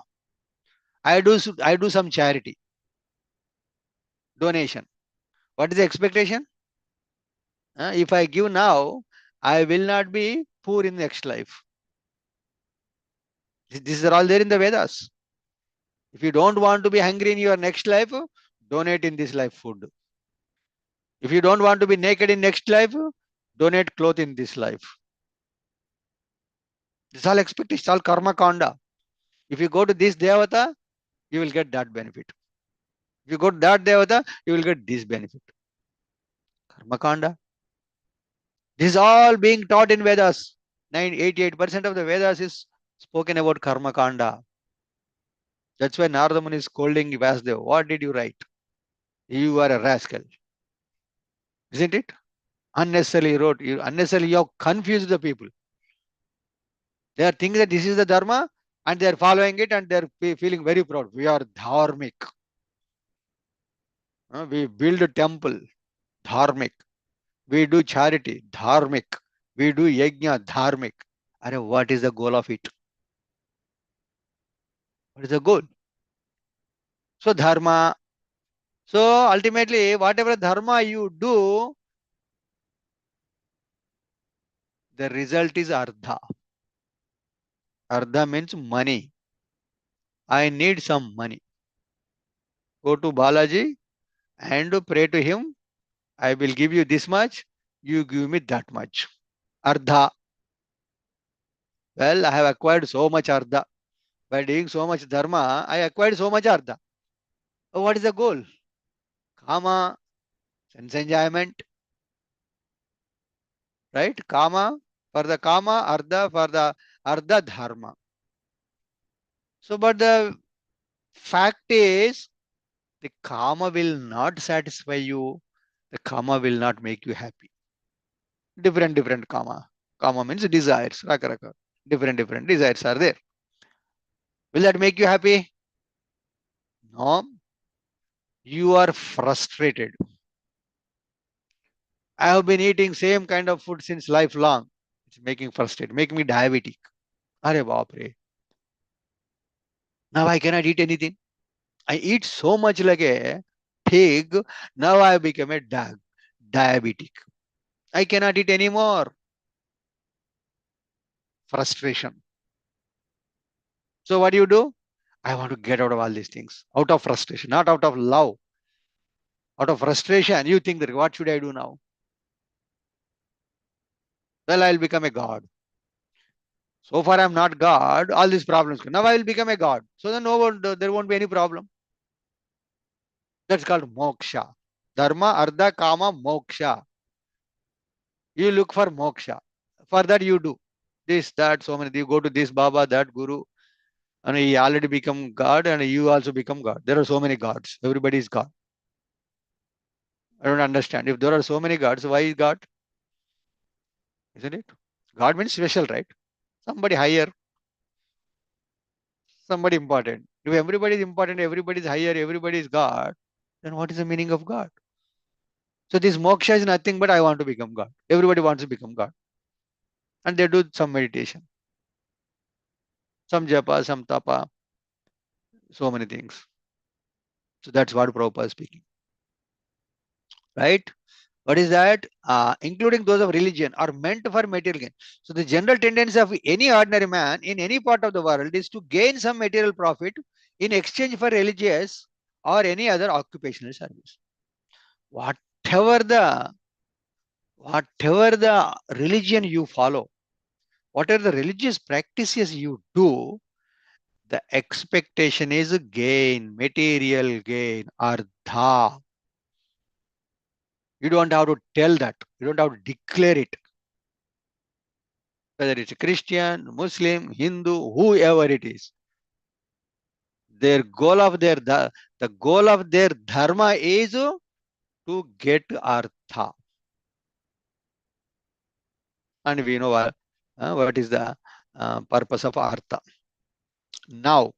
I do some charity, donation. What is the expectation? If I give now, I will not be poor in next life. These are all there in the Vedas. If you don't want to be hungry in your next life, donate in this life food. If you don't want to be naked in next life, donate cloth in this life. This all expectation, it's all karma kanda. If you go to this devata, you will get that benefit. If you go to that devata, you will get this benefit. Karma kanda. This is all being taught in Vedas. 88% of the Vedas is spoken about Karma Kanda. That's why Narada Muni is scolding Vasudev. What did you write? You are a rascal. Isn't it? Unnecessarily wrote. Unnecessarily you have confused the people. They are thinking that this is the Dharma and they are following it and they are feeling very proud. We are dharmic. We build a temple. Dharmic. We do charity. Dharmic. We do yajna. Dharmic. And what is the goal of it? What is the goal? So dharma. So ultimately, whatever dharma you do, the result is ardha. Ardha means money. I need some money. Go to Balaji and pray to him. I will give you this much. You give me that much. Ardha. Well, I have acquired so much ardha. By doing so much dharma, I acquired so much ardha. Oh, what is the goal? Kama, sense enjoyment, right? Kama, for the kama, ardha, for the ardha dharma. So, but the fact is, the kama will not satisfy you. The kama will not make you happy. Different kama. Kama means desires. Raka raka. Different desires are there. Will that make you happy? No. You are frustrated. I have been eating same kind of food since lifelong. It's making frustrated, making me diabetic. Are baapre. Now I cannot eat anything. I eat so much like a pig. Now I become a dog, diabetic. I cannot eat anymore. Frustration. So what do you do? I want to get out of all these things. Out of frustration, not out of love. Out of frustration, you think that what should I do now? Well, I'll become a god. So far I'm not God, all these problems. Now I will become a God. So then no one, there won't be any problem. That's called moksha. Dharma, artha, kama, moksha. You look for moksha. For that you do this, that, so many. You go to this Baba, that Guru, and he already become God, and you also become God. There are so many gods. Everybody is God. I don't understand. If there are so many gods, why is God? Isn't it? God means special, right? Somebody higher, somebody important. If everybody is important, everybody is higher, everybody is God, then what is the meaning of God? So this moksha is nothing but I want to become God. Everybody wants to become God. And they do some meditation, some japa, some tapa, so many things. So that's what Prabhupada is speaking. Right? What is that? Including those of religion are meant for material gain. So the general tendency of any ordinary man in any part of the world is to gain some material profit in exchange for religious or any other occupational service. Whatever the whatever the religion you follow, whatever the religious practices you do, the expectation is gain, material gain, ardha. You don't have to tell that. You don't have to declare it. Whether it's Christian, Muslim, Hindu, whoever it is. Their goal of the goal of their dharma is to get artha. And we know what is the purpose of artha. Now,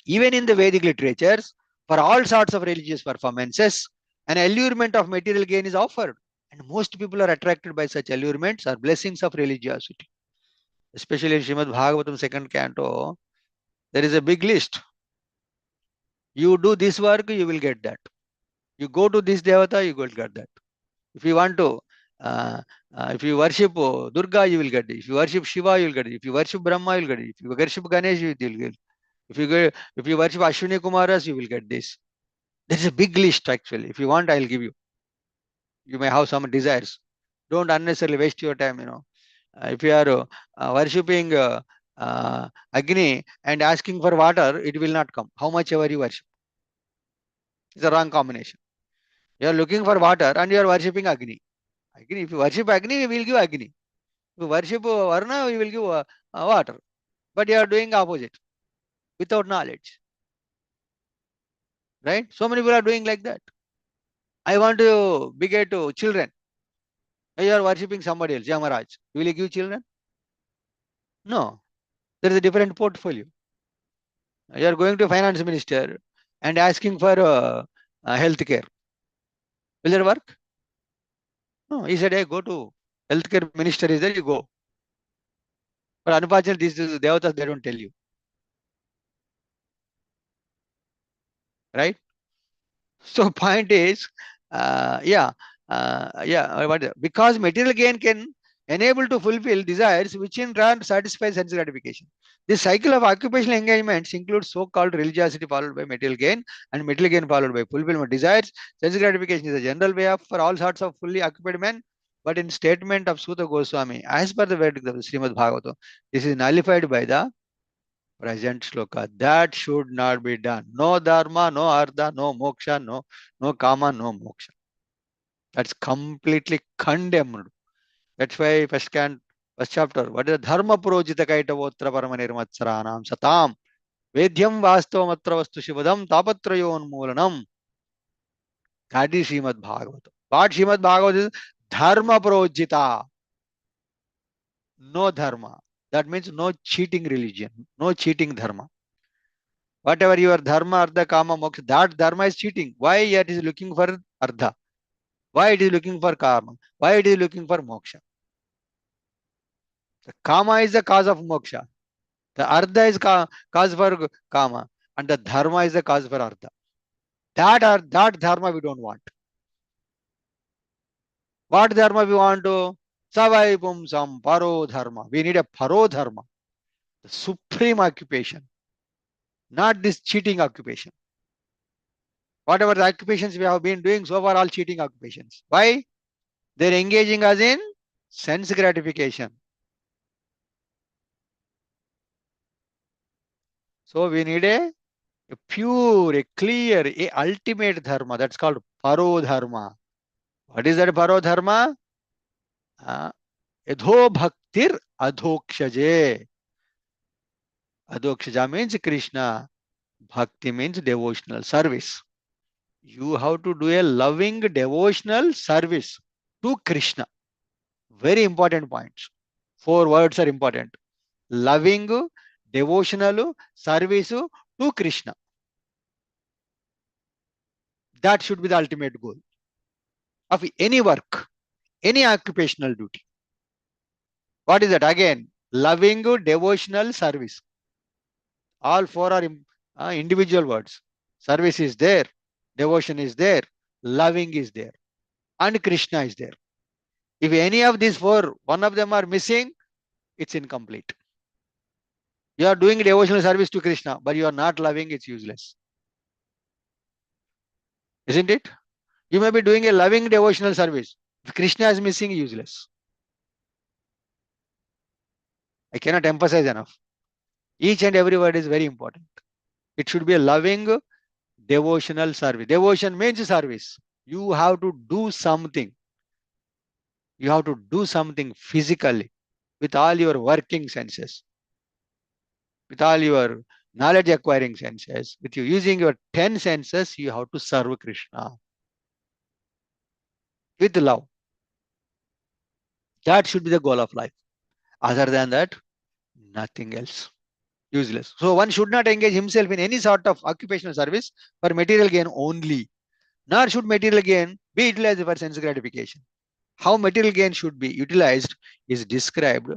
even in the Vedic literatures, for all sorts of religious performances, an allurement of material gain is offered. And most people are attracted by such allurements or blessings of religiosity. Especially in Srimad Bhagavatam second canto, there is a big list. You do this work, you will get that. You go to this devata, you will get that. If you want to, if you worship Durga, you will get it. If you worship Shiva, you will get it. If you worship Brahma, you will get it. If you worship Ganesh, you will get it. If you worship Ashwini Kumaras, you will get this. There is a big list actually. If you want, I'll give you. You may have some desires. Don't unnecessarily waste your time. If you are worshipping Agni and asking for water, it will not come. How much ever you worship, it's a wrong combination. You are looking for water and you are worshipping Agni. Agni, if you worship Agni, we will give Agni. If you worship Varna, we will give water. But you are doing opposite without knowledge. Right? So many people are doing like that. I want to beget children. You are worshipping somebody else, Yamaraj. Will you give children? No. There is a different portfolio. You are going to finance minister and asking for health care. Will that work? No. He said, hey, go to healthcare minister is there, you go. But unfortunately, these devatas, they don't tell you. Right? So point is, because material gain can enable to fulfill desires, which in turn satisfy sense gratification. This cycle of occupational engagements includes so-called religiosity followed by material gain, and material gain followed by fulfillment desires. Sense gratification is a general way of for all sorts of fully occupied men. But in statement of Suta Goswami, as per the verdict of the Srimad Bhagavatam, this is nullified by the present shloka. That should not be done. No dharma, no artha, no moksha, no kama, no moksha. That's completely condemned. That's why first chapter. What is the dharma projita kaitavotra paramanirmatsaranam satam vedyam vastavam vastu shivadam tapatrayon. That is Srimad Bhagavatam. What Srimad Bhagavatam is dharma projita, no dharma. That means no cheating religion, no cheating dharma. Whatever your dharma, artha, kama, moksha, that dharma is cheating. Why it is looking for artha? Why it is looking for kama? Why it is looking for moksha? The kama is the cause of moksha. The artha is cause for kama, and the dharma is the cause for artha. That dharma we don't want. What dharma we want to? Savai pumsam paro dharma. We need a paro dharma, the supreme occupation, not this cheating occupation. Whatever the occupations we have been doing so far, all cheating occupations. Why? They're engaging us in sense gratification. So we need a pure, a clear, a ultimate dharma. That's called paro dharma. What is that paro dharma? Yadho bhaktir adhokshaje. Adhokshaja means Krishna. Bhakti means devotional service. You have to do a loving devotional service to Krishna. Very important points. 4 words are important. Loving, devotional service to Krishna. That should be the ultimate goal of any work, any occupational duty. What is that? Again, loving, devotional service. All 4 are individual words. Service is there, devotion is there, loving is there, and Krishna is there. If any of these 4, one of them are missing, it's incomplete. You are doing devotional service to Krishna, but you are not loving, it's useless. Isn't it? You may be doing a loving devotional service. If Krishna is missing, useless. I cannot emphasize enough. Each and every word is very important. It should be a loving devotional service. Devotion means service. You have to do something. You have to do something physically with all your working senses, with all your knowledge acquiring senses, with you using your 10 senses, you have to serve Krishna with love. That should be the goal of life. Other than that, nothing else. Useless. So one should not engage himself in any sort of occupational service for material gain only, nor should material gain be utilized for sense gratification. How material gain should be utilized is described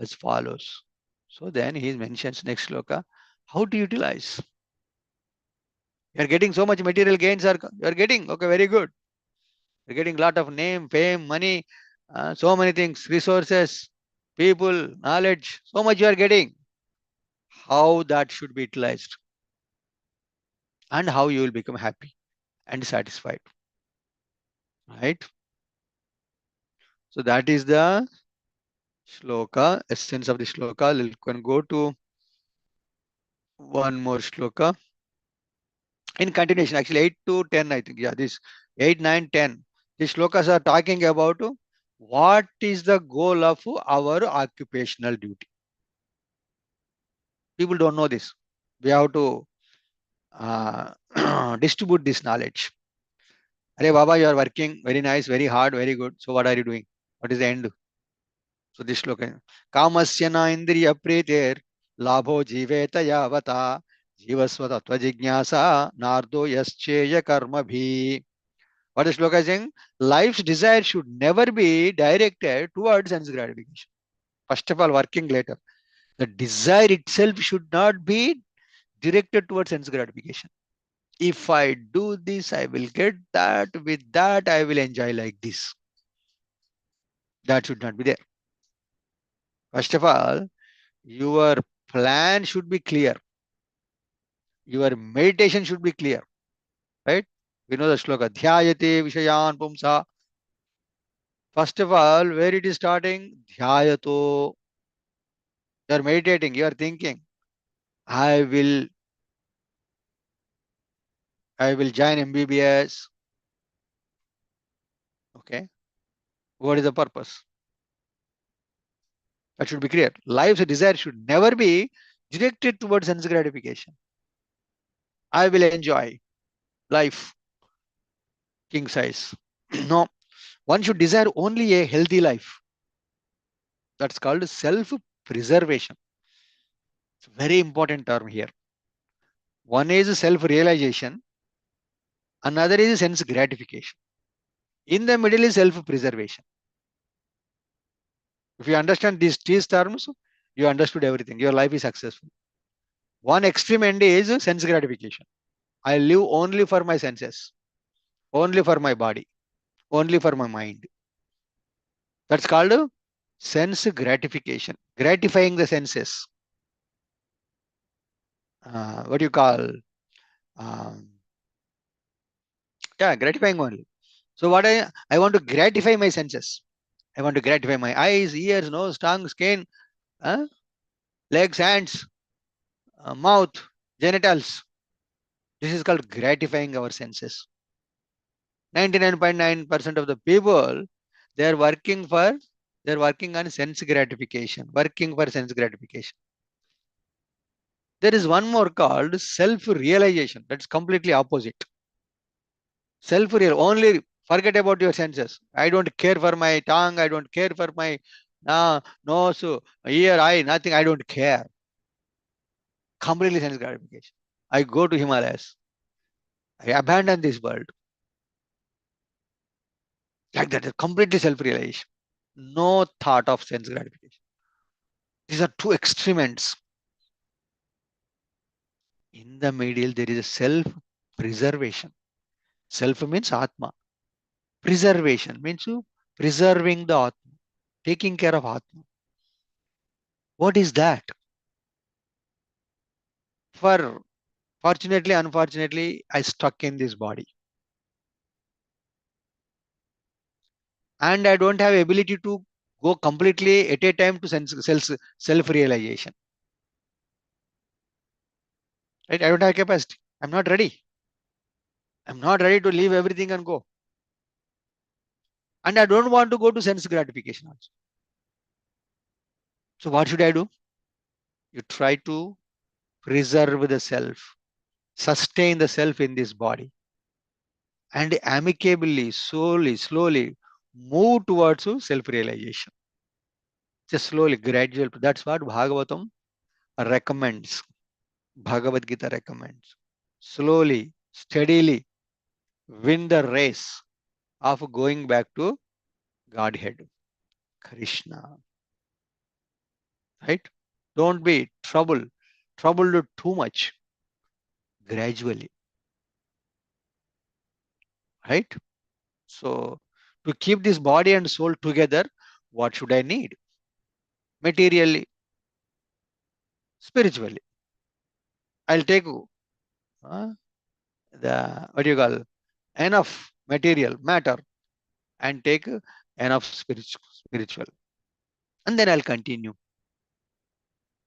as follows. So then he mentions next sloka, how to utilize. You are getting so much material gains you are getting, okay, very good. You're getting a lot of name, fame, money, so many things, resources, people, knowledge, so much you are getting. How that should be utilized and how you will become happy and satisfied. Right? So that is the shloka, essence of the shloka. We can go to one more shloka. In continuation, actually 8 to 10, I think. Yeah, this 8, 9, 10. These shlokas are talking about What is the goal of our occupational duty? People don't know this. We have to distribute this knowledge. Arey Baba, you are working very nice, very hard, very good. So what are you doing? What is the end? So this sloka. Kamasya na indriya preter labho jiveta yavata jivasva tattva jignasa nardo yascheya karma bhi. What is sloka saying? Life's desire should never be directed towards sense gratification. First of all, working later. The desire itself should not be directed towards sense gratification. If I do this, I will get that. With that, I will enjoy like this. That should not be there. First of all, your plan should be clear. Your meditation should be clear. Right? We know the shloka. Dhyayate vishayan pumsa. First of all, where it is starting? Dhyayato. You are meditating. You are thinking. I will. I will join MBBS. Okay. What is the purpose? That should be clear. Life's desire should never be directed towards sense gratification. I will enjoy life, king size. No, one should desire only a healthy life. That's called self preservation. It's a very important term here. One is self realization, another is sense gratification. In the middle is self preservation. If you understand these terms, you understood everything. Your life is successful. One extreme end is sense gratification. I live only for my senses, only for my body, only for my mind. That's called sense gratification, gratifying the senses. What do you call? Um, yeah, gratifying only. So what I want to gratify my senses. I want to gratify my eyes, ears, nose, tongue, skin, uh, legs, hands, mouth, genitals. This is called gratifying our senses. 99.9% of the people, they are working for, they are working on sense gratification, working for sense gratification. There is one more called self-realization. That's completely opposite. Self-real, only forget about your senses. I don't care for my tongue. I don't care for my nose, ear, eye, nothing. I don't care. Completely sense gratification. I go to Himalayas. I abandon this world. Like that, completely self-realization. No thought of sense gratification. These are two extreme ends. In the middle, there is a self-preservation. Self means Atma. Preservation means you preserving the Atma, taking care of Atma. What is that? For fortunately, unfortunately, I stuck in this body. And I don't have ability to go completely at a time to self-realization. Right? I don't have capacity. I'm not ready. I'm not ready to leave everything and go. And I don't want to go to sense gratification also. So what should I do? You try to preserve the self, sustain the self in this body, and amicably, slowly move towards self-realization. Just slowly, gradual. That's what Bhagavatam recommends. Bhagavad Gita recommends. Slowly, steadily win the race of going back to Godhead, Krishna. Right? Don't be troubled too much. Gradually. Right? So, to keep this body and soul together, what should I need? Materially, spiritually. I'll take the, what do you call, enough material, matter, and take enough spiritual. And then I'll continue.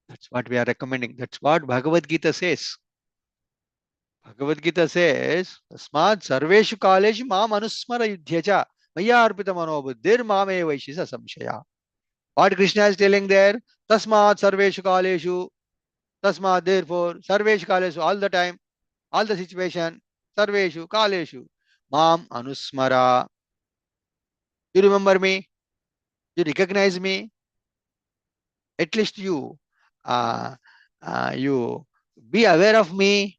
That's what we are recommending. That's what Bhagavad Gita says. Bhagavad Gita says, Tasmad Sarveshu Kalesh Mam Anusmara Yudhyaja. Maya arpita manobuddhir mame vaishisa samshaya. What Krishna is telling there? Tasmat sarveshu kaleshu. Tasmat, therefore, sarveshu kaleshu, all the time, all the situation, sarveshu kaleshu. Mam anusmara. You remember me? You recognize me? At least uh, you be aware of me.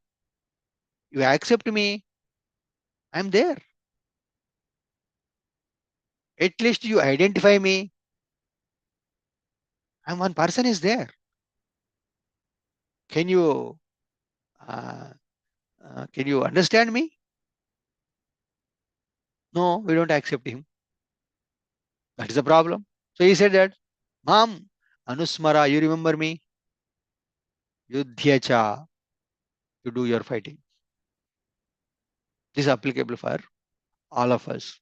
You accept me. I'm there. At least you identify me. I'm one person is there. Can you uh, can you understand me? No, we don't accept him. That is the problem. So he said that, Mam, Anusmara, you remember me? Yudhyacha, you do your fighting. This is applicable for all of us.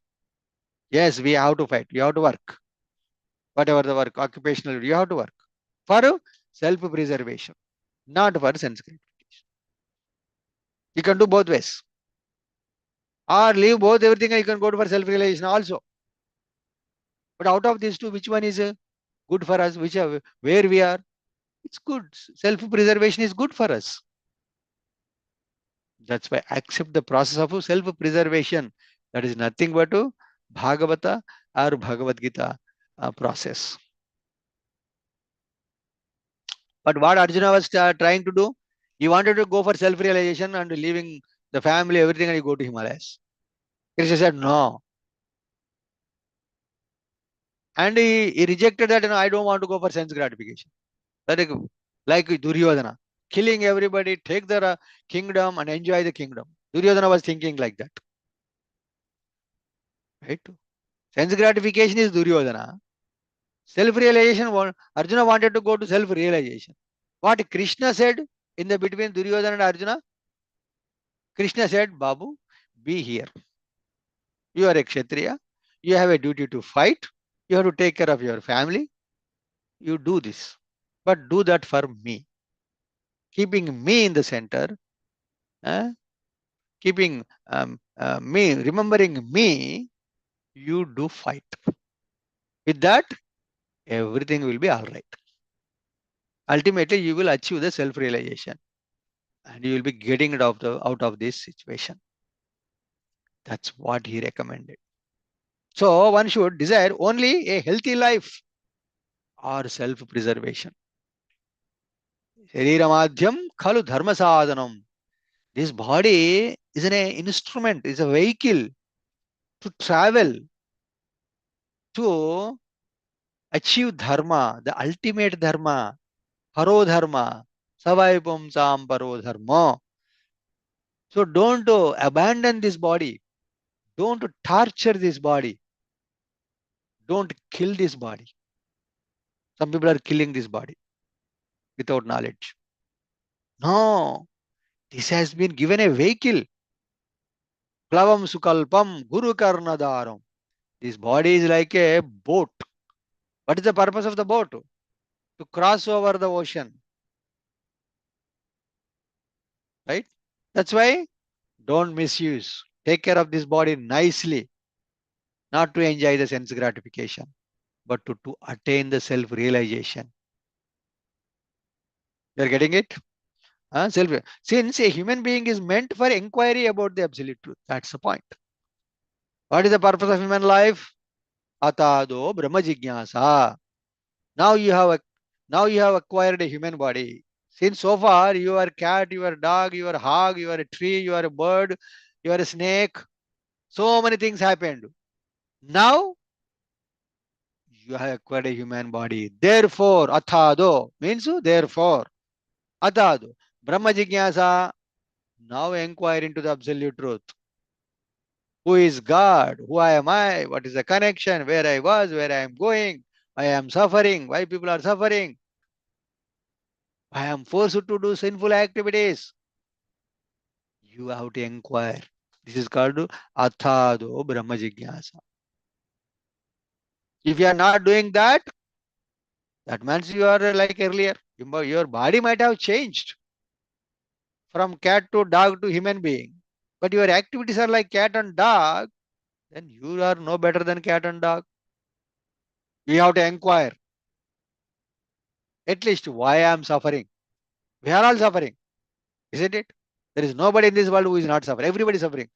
Yes, we have to fight. You have to work. Whatever the work, occupational, you have to work. For self-preservation, not for sense gratification. You can do both ways. Or leave both everything and you can go to for self-realization also. But out of these two, which one is good for us? Where we are? It's good. Self-preservation is good for us. That's why accept the process of self-preservation. That is nothing but Bhagavata or Bhagavad Gita process. But what Arjuna was trying to do, he wanted to go for self-realization and leaving the family, everything, and he go to Himalayas. Krishna said no. And he rejected that, I don't want to go for sense gratification. Like Duryodhana, killing everybody, take the kingdom and enjoy the kingdom. Duryodhana was thinking like that. Right? Sense gratification is Duryodhana. Self-realization, Arjuna wanted to go to self-realization. What Krishna said in the between Duryodhana and Arjuna, Krishna said, Babu, be here. You are a Kshatriya. You have a duty to fight. You have to take care of your family. You do this. But do that for me. Keeping me in the center, keeping me, remembering me, you do fight. With that, everything will be all right. Ultimately, you will achieve the self-realization and you will be getting it out of this situation. That's what he recommended. So one should desire only a healthy life or self-preservation. Shariramadhyam khalu dharma sadhanam. This body is an instrument, is a vehicle to travel, to achieve dharma, the ultimate dharma, paro dharma, savaipam sam paro dharma. So don't abandon this body. Don't torture this body. Don't kill this body. Some people are killing this body without knowledge. No, this has been given a vehicle. Plavam sukalpam guru karnadaram. This body is like a boat. What is the purpose of the boat? To cross over the ocean. Right? That's why don't misuse. Take care of this body nicely. Not to enjoy the sense gratification, but to attain the self-realization. You're getting it? Self. Since a human being is meant for inquiry about the absolute truth. That's the point. What is the purpose of human life? Atado Brahma Jignasa. Now you have a now you have acquired a human body. Since so far you are cat, you are dog, you are hog, you are a tree, you are a bird, you are a snake. So many things happened. Now you have acquired a human body. Therefore, athado means therefore. Athado. Brahma Jignasa. Now inquire into the absolute truth. Who is God? Who am I? What is the connection? Where I was, where I am going? Why I am suffering? Why people are suffering? I am forced to do sinful activities. You have to inquire. This is called Athado Brahma Jignasa. If you are not doing that, that means you are like earlier. Your body might have changed from cat to dog to human being. But your activities are like cat and dog. then you are no better than cat and dog. We have to inquire at least why I am suffering. We are all suffering, isn't it? There is nobody in this world who is not suffering. Everybody is suffering.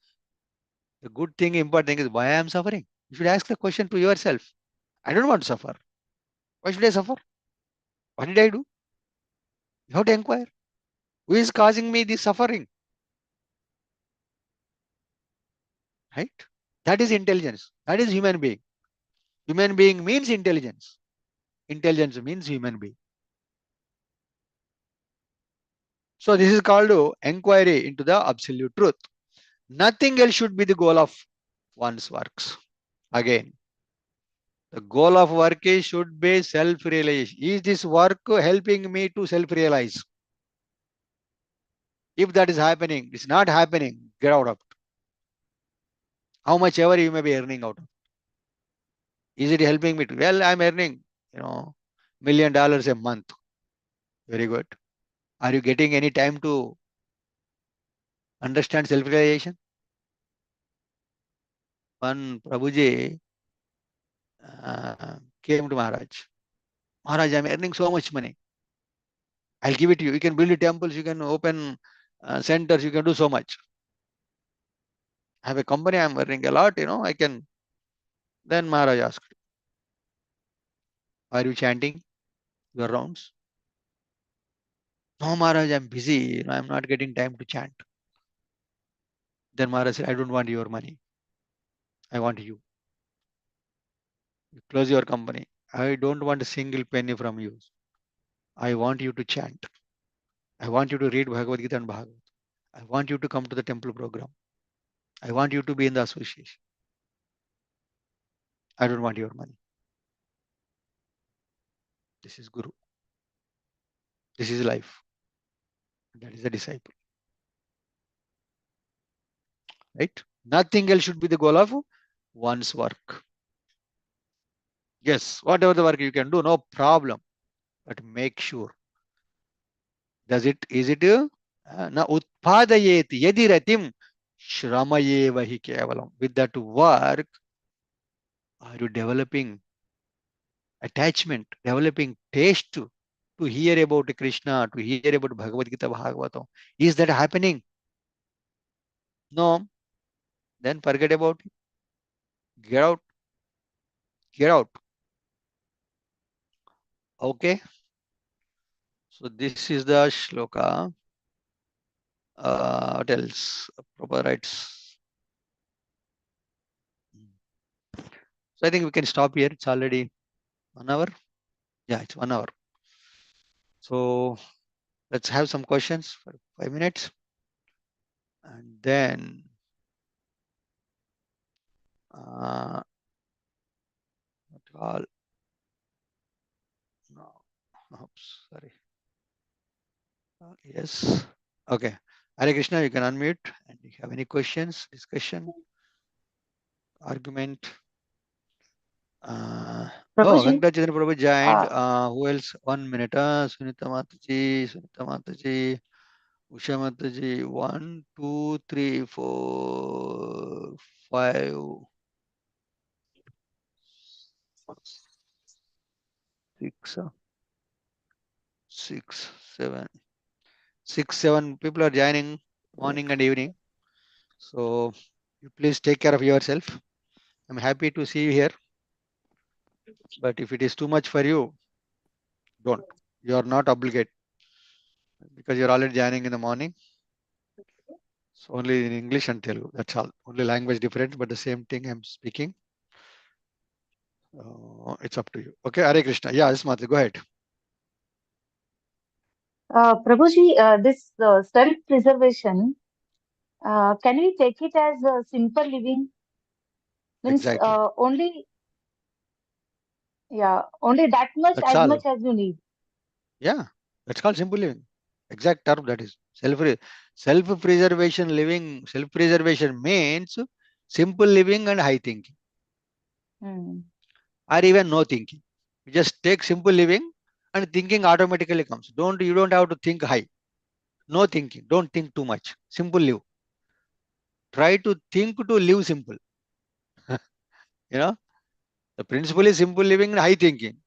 The good thing, important thing is why I am suffering. You should ask the question to yourself. I don't want to suffer. Why should I suffer? What did I do? You have to inquire. Who is causing me this suffering? Right? That is intelligence. That is human being. Human being means intelligence. Intelligence means human being. So this is called inquiry into the absolute truth. Nothing else should be the goal of one's works. Again, the goal of work is should be self-realization. Is this work helping me to self-realize? If that is happening, it's not happening, get out of it. How much ever you may be earning out of it. Is it helping me to? Well, I'm earning, $1 million a month. Very good. Are you getting any time to understand self-realization? One Prabhuji came to Maharaj. Maharaj, I'm earning so much money. I'll give it to you. You can build temples, you can open centers, you can do so much. I have a company, I'm earning a lot, I can. Then Maharaj asked, are you chanting your rounds? No, Maharaj, I'm busy. I'm not getting time to chant. Then Maharaj said, I don't want your money. I want you. You close your company. I don't want a single penny from you. I want you to chant. I want you to read Bhagavad Gita and Bhagavad. I want you to come to the temple program. I want you to be in the association. I don't want your money. This is Guru. This is life. That is a disciple. Right? Nothing else should be the goal of one's work. Yes, whatever the work you can do, no problem. But make sure. Is it na utpadayeti yadi ratim shramayeva hi kevalam. With that work, are you developing attachment, developing taste to hear about Krishna, to hear about Bhagavad Gita, Bhagavatam? Is that happening? No. Then forget about it. Get out. Get out. Okay. So this is the shloka. What else? Proper rights. So I think we can stop here. It's already 1 hour. Yeah, it's 1 hour. So let's have some questions for 5 minutes. And then what all? No. Oops, sorry. Yes. Okay. Hare Krishna, you can unmute. And if you have any questions, discussion, argument. Oh, Prabhuji, Venkatachandra Prabhu joined. uh, Who else? 1 minute. Sunita Mataji, Usha Mataji. 1, 2, 3, 4, 5, 6, 6, 7. 6, 7 people are joining morning and evening. So you please take care of yourself. I'm happy to see you here. But if it is too much for you, don't. You are not obligated because you're already joining in the morning. So only in English and Telugu. That's all. Only language different, but the same thing I'm speaking. It's up to you. Okay, Hare Krishna. Yeah, Ismat, go ahead. Prabhuji, this self-preservation, can we take it as simple living? Means Exactly. only that much, That's as all. much as you need. Yeah, that's called simple living. Exact term that is. Self-preservation living. Self-preservation means simple living and high thinking, Hmm. or even no thinking. You just take simple living and thinking automatically comes. You don't have to think high. No thinking. Don't think too much. Simple live. Try to think to live simple. You know, the principle is simple living and high thinking.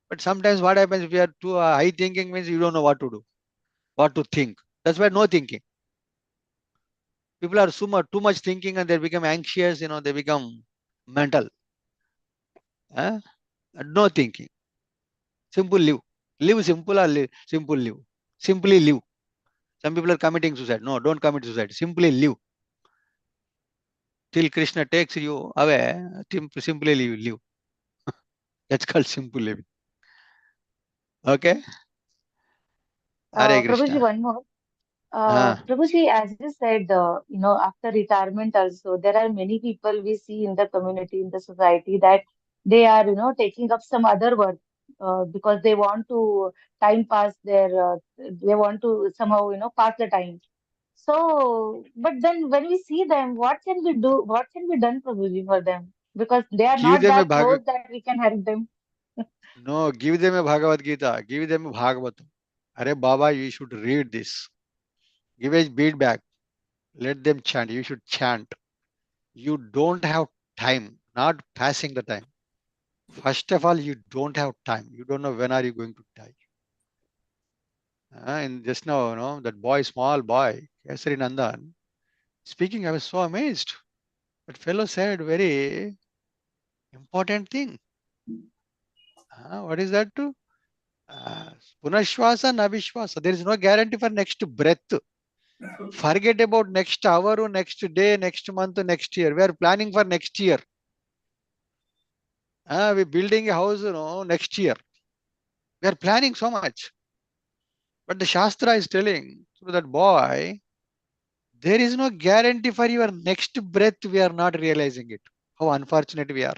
But sometimes what happens if you are too high thinking means you don't know what to do, what to think. That's why no thinking. People are too much thinking and they become anxious. They become mental. Huh? No thinking. Simple live. Live simple or simple live. Simply live. Some people are committing suicide. No, don't commit suicide. Simply live. Till Krishna takes you away, simply live. That's called simple living. Okay? Hare Prabhuji, Krishna. one more. Ah, Prabhuji, as you said, after retirement also, there are many people we see in the community, in the society that they are, taking up some other work because they want to time pass they want to somehow, pass the time. So, but then when we see them, what can we do? What can be done, Prabhuji, for them? Because they are give not them a that close that we can help them. no, give them a Bhagavad Gita. Give them a Bhagavatam. Are Baba, you should read this. Give a feedback. Let them chant. You should chant. You don't have time, not passing the time. First of all, you don't have time. You don't know when are you going to die. And just now, that boy, small boy, Kesari Nandan, speaking, I was so amazed. That fellow said very important thing. What is that too? Uh, Punashwasa, Navishwasa. There is no guarantee for next breath. Forget about next hour, or next day, next month, next year. We are planning for next year. We're building a house, next year. We are planning so much. But the Shastra is telling to that boy, there is no guarantee for your next breath. We are not realizing it. How unfortunate we are.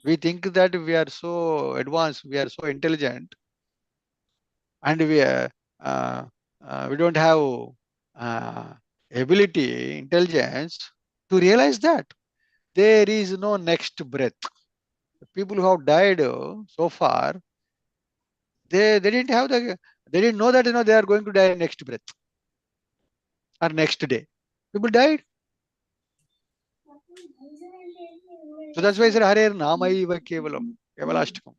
We think that we are so advanced, we are so intelligent, and uh, we don't have uh, ability, intelligence to realize that there is no next breath. The people who have died so far, they didn't have they didn't know that they are going to die next breath or next day. People died. So that's why I said Hare Namaiva Kevalam, Kevalastakam.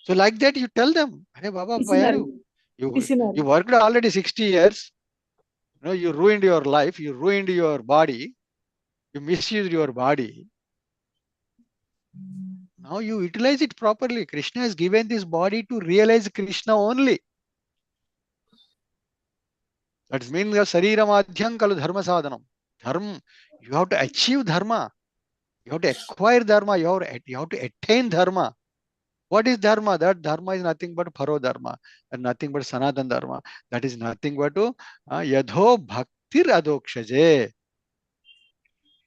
So like that you tell them, Hare Baba, why are Visionary. you? You Visionary. worked already 60 years. You ruined your life, you ruined your body, you misused your body. Now you utilize it properly. Krishna has given this body to realize Krishna only. That means your sarira madhyam kalu dharma sadhanam. Dharma, you have to achieve dharma. You have to acquire dharma. You have to attain dharma. What is dharma? That dharma is nothing but paro dharma and nothing but sanatan dharma. That is nothing but yadho bhaktir adokshaje.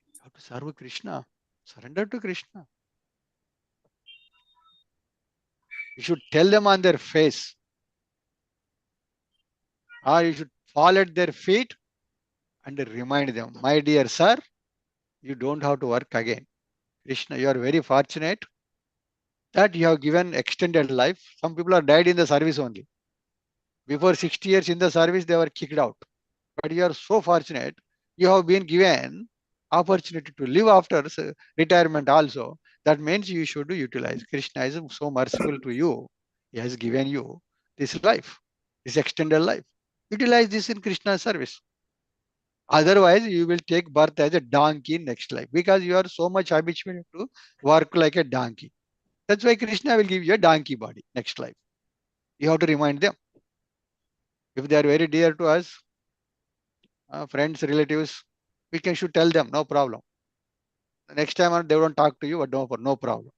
You have to serve Krishna. Surrender to Krishna. You should tell them on their face, or you should fall at their feet and remind them, my dear sir, you don't have to work again. Krishna, you are very fortunate that you have given extended life. Some people are died in the service only. Before 60 years in the service, they were kicked out. But you are so fortunate. You have been given opportunity to live after retirement also. That means you should utilize. Krishna is so merciful to you. He has given you this life, this extended life. Utilize this in Krishna's service. Otherwise, you will take birth as a donkey next life because you are so much habituated to work like a donkey. That's why Krishna will give you a donkey body next life. You have to remind them. If they are very dear to us, friends, relatives, we can should tell them, no problem. The next time they don't talk to you, but no problem.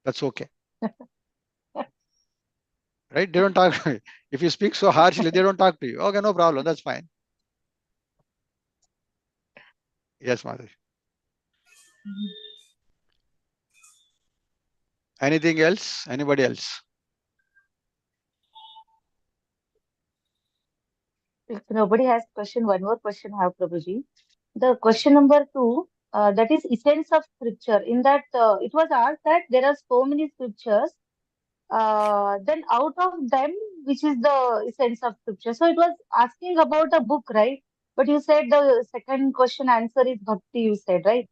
That's okay. Right? They don't talk. If you speak so harshly, they don't talk to you. Okay, no problem. That's fine. Yes, Mother. Anything else? Anybody else? If nobody has question, one more question I have, Prabhuji. The question number two, that is essence of scripture. In that, it was asked that there are so many scriptures. Then out of them, which is the essence of scripture? So it was asking about a book, right? But you said the second question answer is bhakti. You said, right?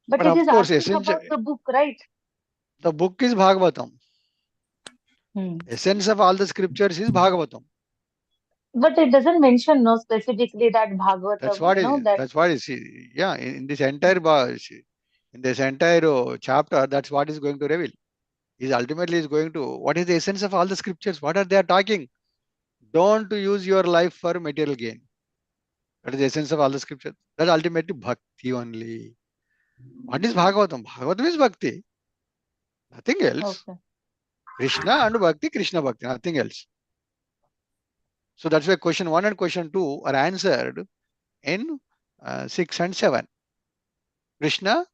But But it of is course, asking essential, about the book, right? the book is Bhagavatam. Hmm. Essence of all the scriptures is Bhagavatam. But it doesn't mention no specifically that That's Bhagavatam, what you know, is. that That's what is. Yeah, in this entire in this entire chapter, that's what is going to reveal. Is ultimately is going to what is the essence of all the scriptures? What are they talking? Don't use your life for material gain. That is the essence of all the scriptures. That's ultimately bhakti only. What is Bhagavatam? Bhagavatam is bhakti, nothing else. okay. Krishna and bhakti, Krishna bhakti, nothing else. So that's why question 1 and question 2 are answered in 6 and 7. Krishna,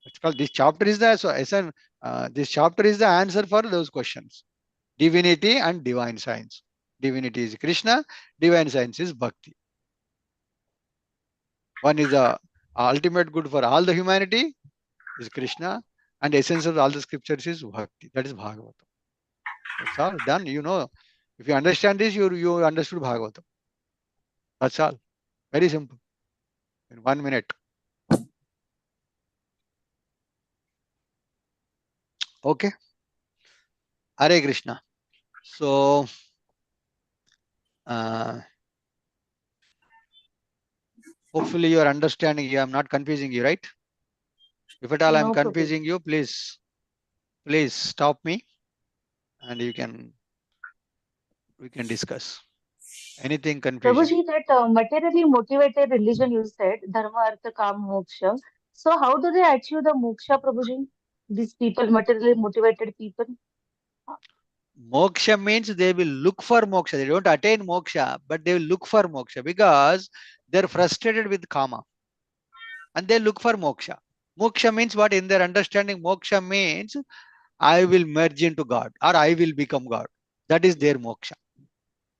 it's called this chapter is the so this chapter is the answer for those questions. Divinity and divine science. Divinity is Krishna, divine science is bhakti. One is the ultimate good for all the humanity is Krishna, and the essence of all the scriptures is bhakti. That is Bhagavatam. That's all done. You know, if you understand this, you understood Bhagavatam. That's all. Very simple. In 1 minute. Okay. Hare Krishna. So uh, hopefully you are understanding. You. I'm not confusing you, right? If at all I'm No, Prabhuji. confusing you, please stop me, and we can discuss anything confusing. Prabhuji, that materially motivated religion you said, dharma, artha, kam, moksha. So how do they achieve the moksha, Prabhuji? These people, materially motivated people. Moksha means they will look for moksha. They don't attain moksha, but they will look for moksha because they're frustrated with karma and they look for moksha. Moksha means what? In their understanding, moksha means I will merge into God or I will become God. That is their moksha.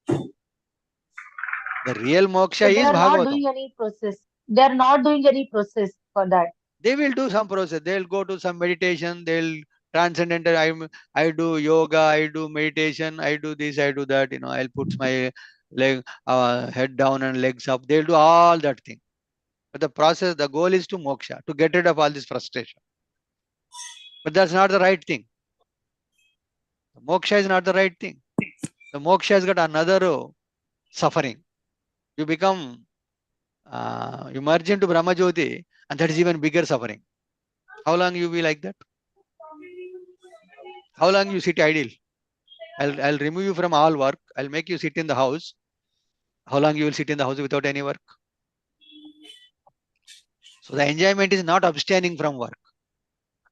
The real moksha So they is are not Bhagavatam. doing any process. They are not doing any process for that. They will do some process. They'll go to some meditation. They'll transcendental. I do yoga. I do meditation. I do this. I do that. I'll put my head down and legs up. They'll do all that thing. But the process, the goal is to moksha, to get rid of all this frustration. But that's not the right thing. The moksha is not the right thing. The moksha has got another suffering. You become, you merge into Brahma Jyoti, and that is even bigger suffering. How long you be like that? How long you sit idle? I'll remove you from all work. I'll make you sit in the house. How long you will sit in the house without any work? So the enjoyment is not abstaining from work.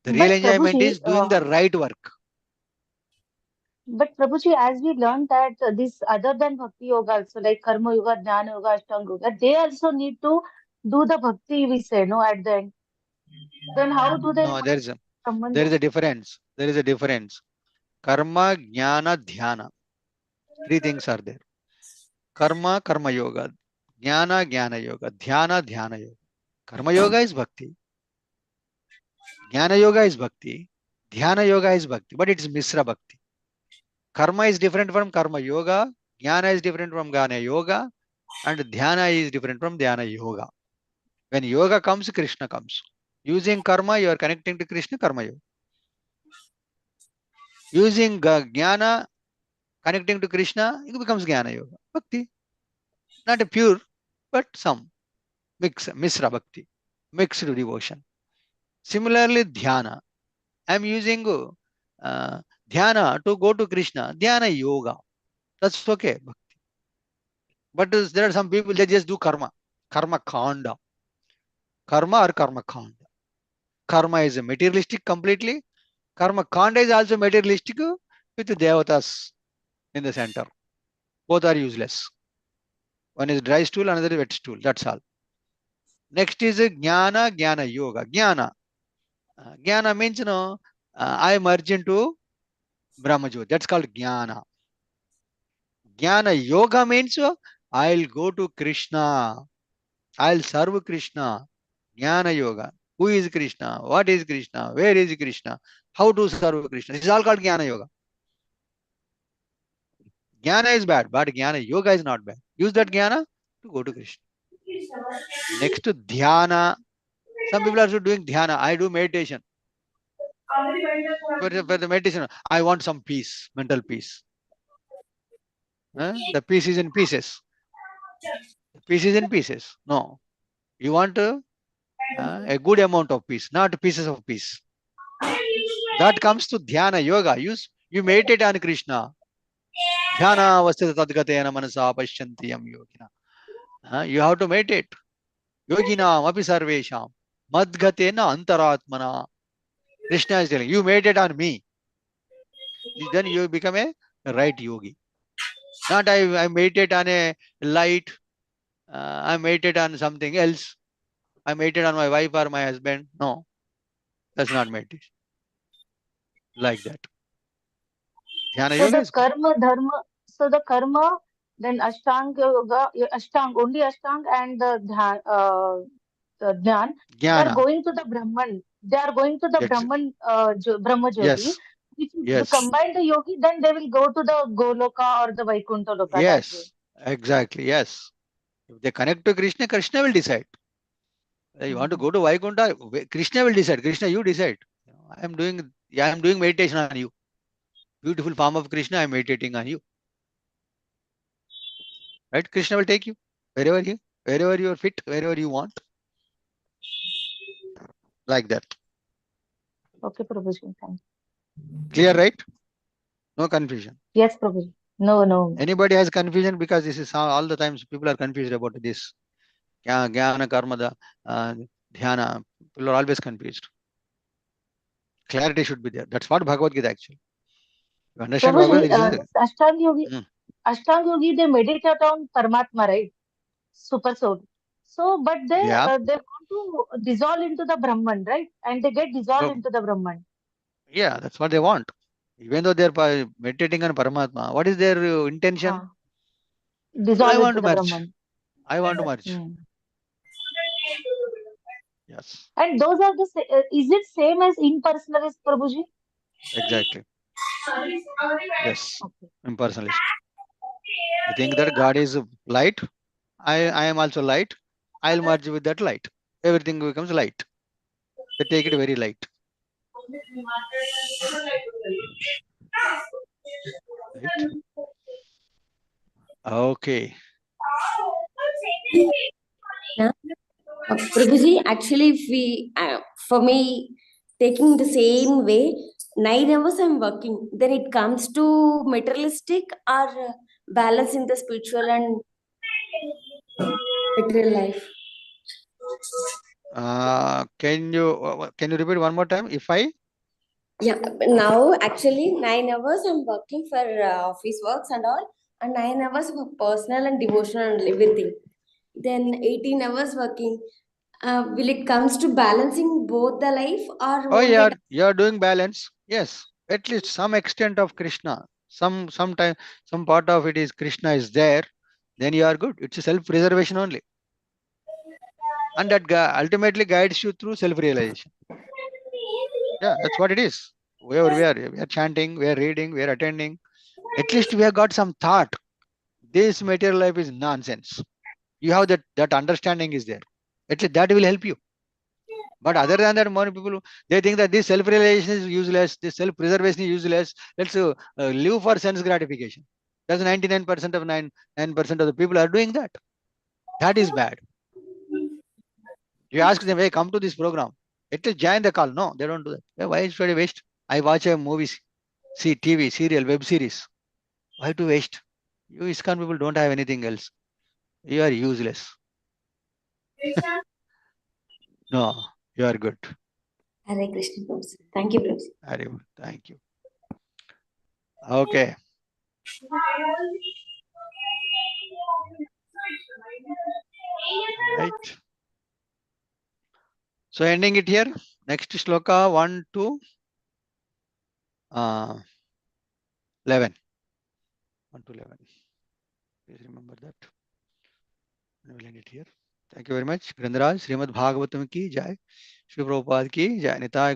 The real But enjoyment Prabhuji, is doing the right work. as we learned that this other than bhakti yoga, also like karma yoga, jnana yoga, ashtanga yoga, they also need to do the bhakti. We say no at the end. Then how do they No, there sambandha? is a difference. There is a difference. Karma, jnana, dhyana. Three things are there. Karma, karma yoga. Jnana, jnana yoga. Dhyana, dhyana yoga. Karma yoga is bhakti. Jnana yoga is bhakti. Dhyana yoga is bhakti. But it's Misra bhakti. Karma is different from karma yoga. Jnana is different from jnana yoga. And dhyana is different from dhyana yoga. When yoga comes, Krishna comes. Using karma, you are connecting to Krishna, karma yoga. Using jnana, connecting to Krishna, it becomes jnana yoga. Bhakti. Not a pure, but some misra bhakti, mixed devotion. Similarly, dhyana. I am using dhyana to go to Krishna, dhyana yoga. That's okay. But there are some people, they just do karma, karma kanda, karma or karma kanda. Karma is materialistic completely. Karma kanda is also materialistic with devatas in the center. Both are useless. One is dry stool, another is wet stool. That's all. Next is jnana, jnana yoga. Jnana means, I merge into Brahmajyoti. That's called jnana. Jnana yoga means I'll go to Krishna. I'll serve Krishna. Jnana yoga. Who is Krishna? What is Krishna? Where is Krishna? How to serve Krishna? This is all called jnana yoga. Jnana is bad, but jnana yoga is not bad. Use that jnana to go to Krishna. Next, dhyana. Some people are doing dhyana. I do meditation. For the meditation, I want some peace, mental peace. The peace is in pieces. The peace is in pieces. No, you want a good amount of peace, not pieces of peace. That comes to dhyana yoga. You meditate on Krishna. Dhyana vasita tadgatena manasa pashyanti yam yogina. You have to meditate. Yoginam api sarvesham madgatena antaratmana. Krishna is telling you meditate on me. Then you become a right yogi. Not I meditate on a light. I meditate on something else. I meditate on my wife or my husband. No, that's not meditation. Like that. Dhyana So yoga the is good. karma dharma, so the karma, then Ashtanga yoga, Ashtang, only Ashtang and the Dhyan, they are Jnana. going to the Brahman. They are going to the Ex- Brahma Jyoti. yes. If you Yes. combine the yogi, then they will go to the Goloka or the Vaikuntha Loka that way. Yes. Exactly. Yes. If they connect to Krishna, Krishna will decide. You want to go to Vaikuntha, Krishna will decide. Krishna, you decide. I am doing meditation on you. Beautiful form of Krishna, I am meditating on you. Right? Krishna will take you wherever you are fit, wherever you want. Like that. Okay, Prabhuji. Thank you. Clear, right? No confusion. Yes, Prabhuji. No, no. Anybody has confusion, because this is all the times people are confused about this. Jnana, karma, dhyana. People are always confused. Clarity should be there. That's what Bhagavad Gita actually. You understand Bhagavad Prabhuji, Gita? this Ashtanga Yogi, Mm. Ashtanga Yogi, they meditate on Paramatma, right? Super soul. So, but Yeah. they want to dissolve into the Brahman, right? And they get dissolved Well, into the Brahman. yeah, that's what they want. Even though they're meditating on Paramatma, what is their intention? Ah, I dissolve want into to the merge. Brahman. I want to merge. Hmm. Yes, And those are is it same as impersonalist, Prabhuji? exactly. Yes, Okay. impersonalist. They think that God is light. I am also light. I'll merge with that light. Everything becomes light. They take it very light. Right? Okay. Yeah. Prabhuji, actually, if we, for me, taking the same way, 9 hours I'm working, then it comes to materialistic or balance in the spiritual and material life. Can you repeat one more time? If I Yeah, but now actually 9 hours I'm working for office works and all, and 9 hours for personal and devotional and everything. Then 18 hours working. Will it comes to balancing both the life or oh only? yeah, you're doing balance. Yes, at least some extent of Krishna. Sometime some part of it is Krishna is there. Then you are good. It's a self-preservation only, and that ultimately guides you through self-realization. Yeah, that's what it is. Wherever we are chanting, we are reading, we are attending. At least we have got some thought. This material life is nonsense. You have that understanding is there. At least that will help you. But other than that, many people they think that this self-realization is useless, this self-preservation is useless. Let's live for sense gratification. That's 99% of 9% of the people are doing that. That is bad. You ask them, hey, come to this program. At least join the call. No, they don't do that. Hey, why should I waste? I watch a movie, see TV, serial, web series. Why to waste? You ISKCON people don't have anything else. You are useless. No, you are good. Hare Krishna, Prabhuji. Thank you, Prabhuji. Very good. Thank you. Okay. Right. So ending it here. Next shloka 1 to 11. 1 to 11. Please remember that. I will end it here. Thank you very much. Grandaraj, Srimad Bhagavatam ki jai. Shri Prabhupada ki jai. Nitai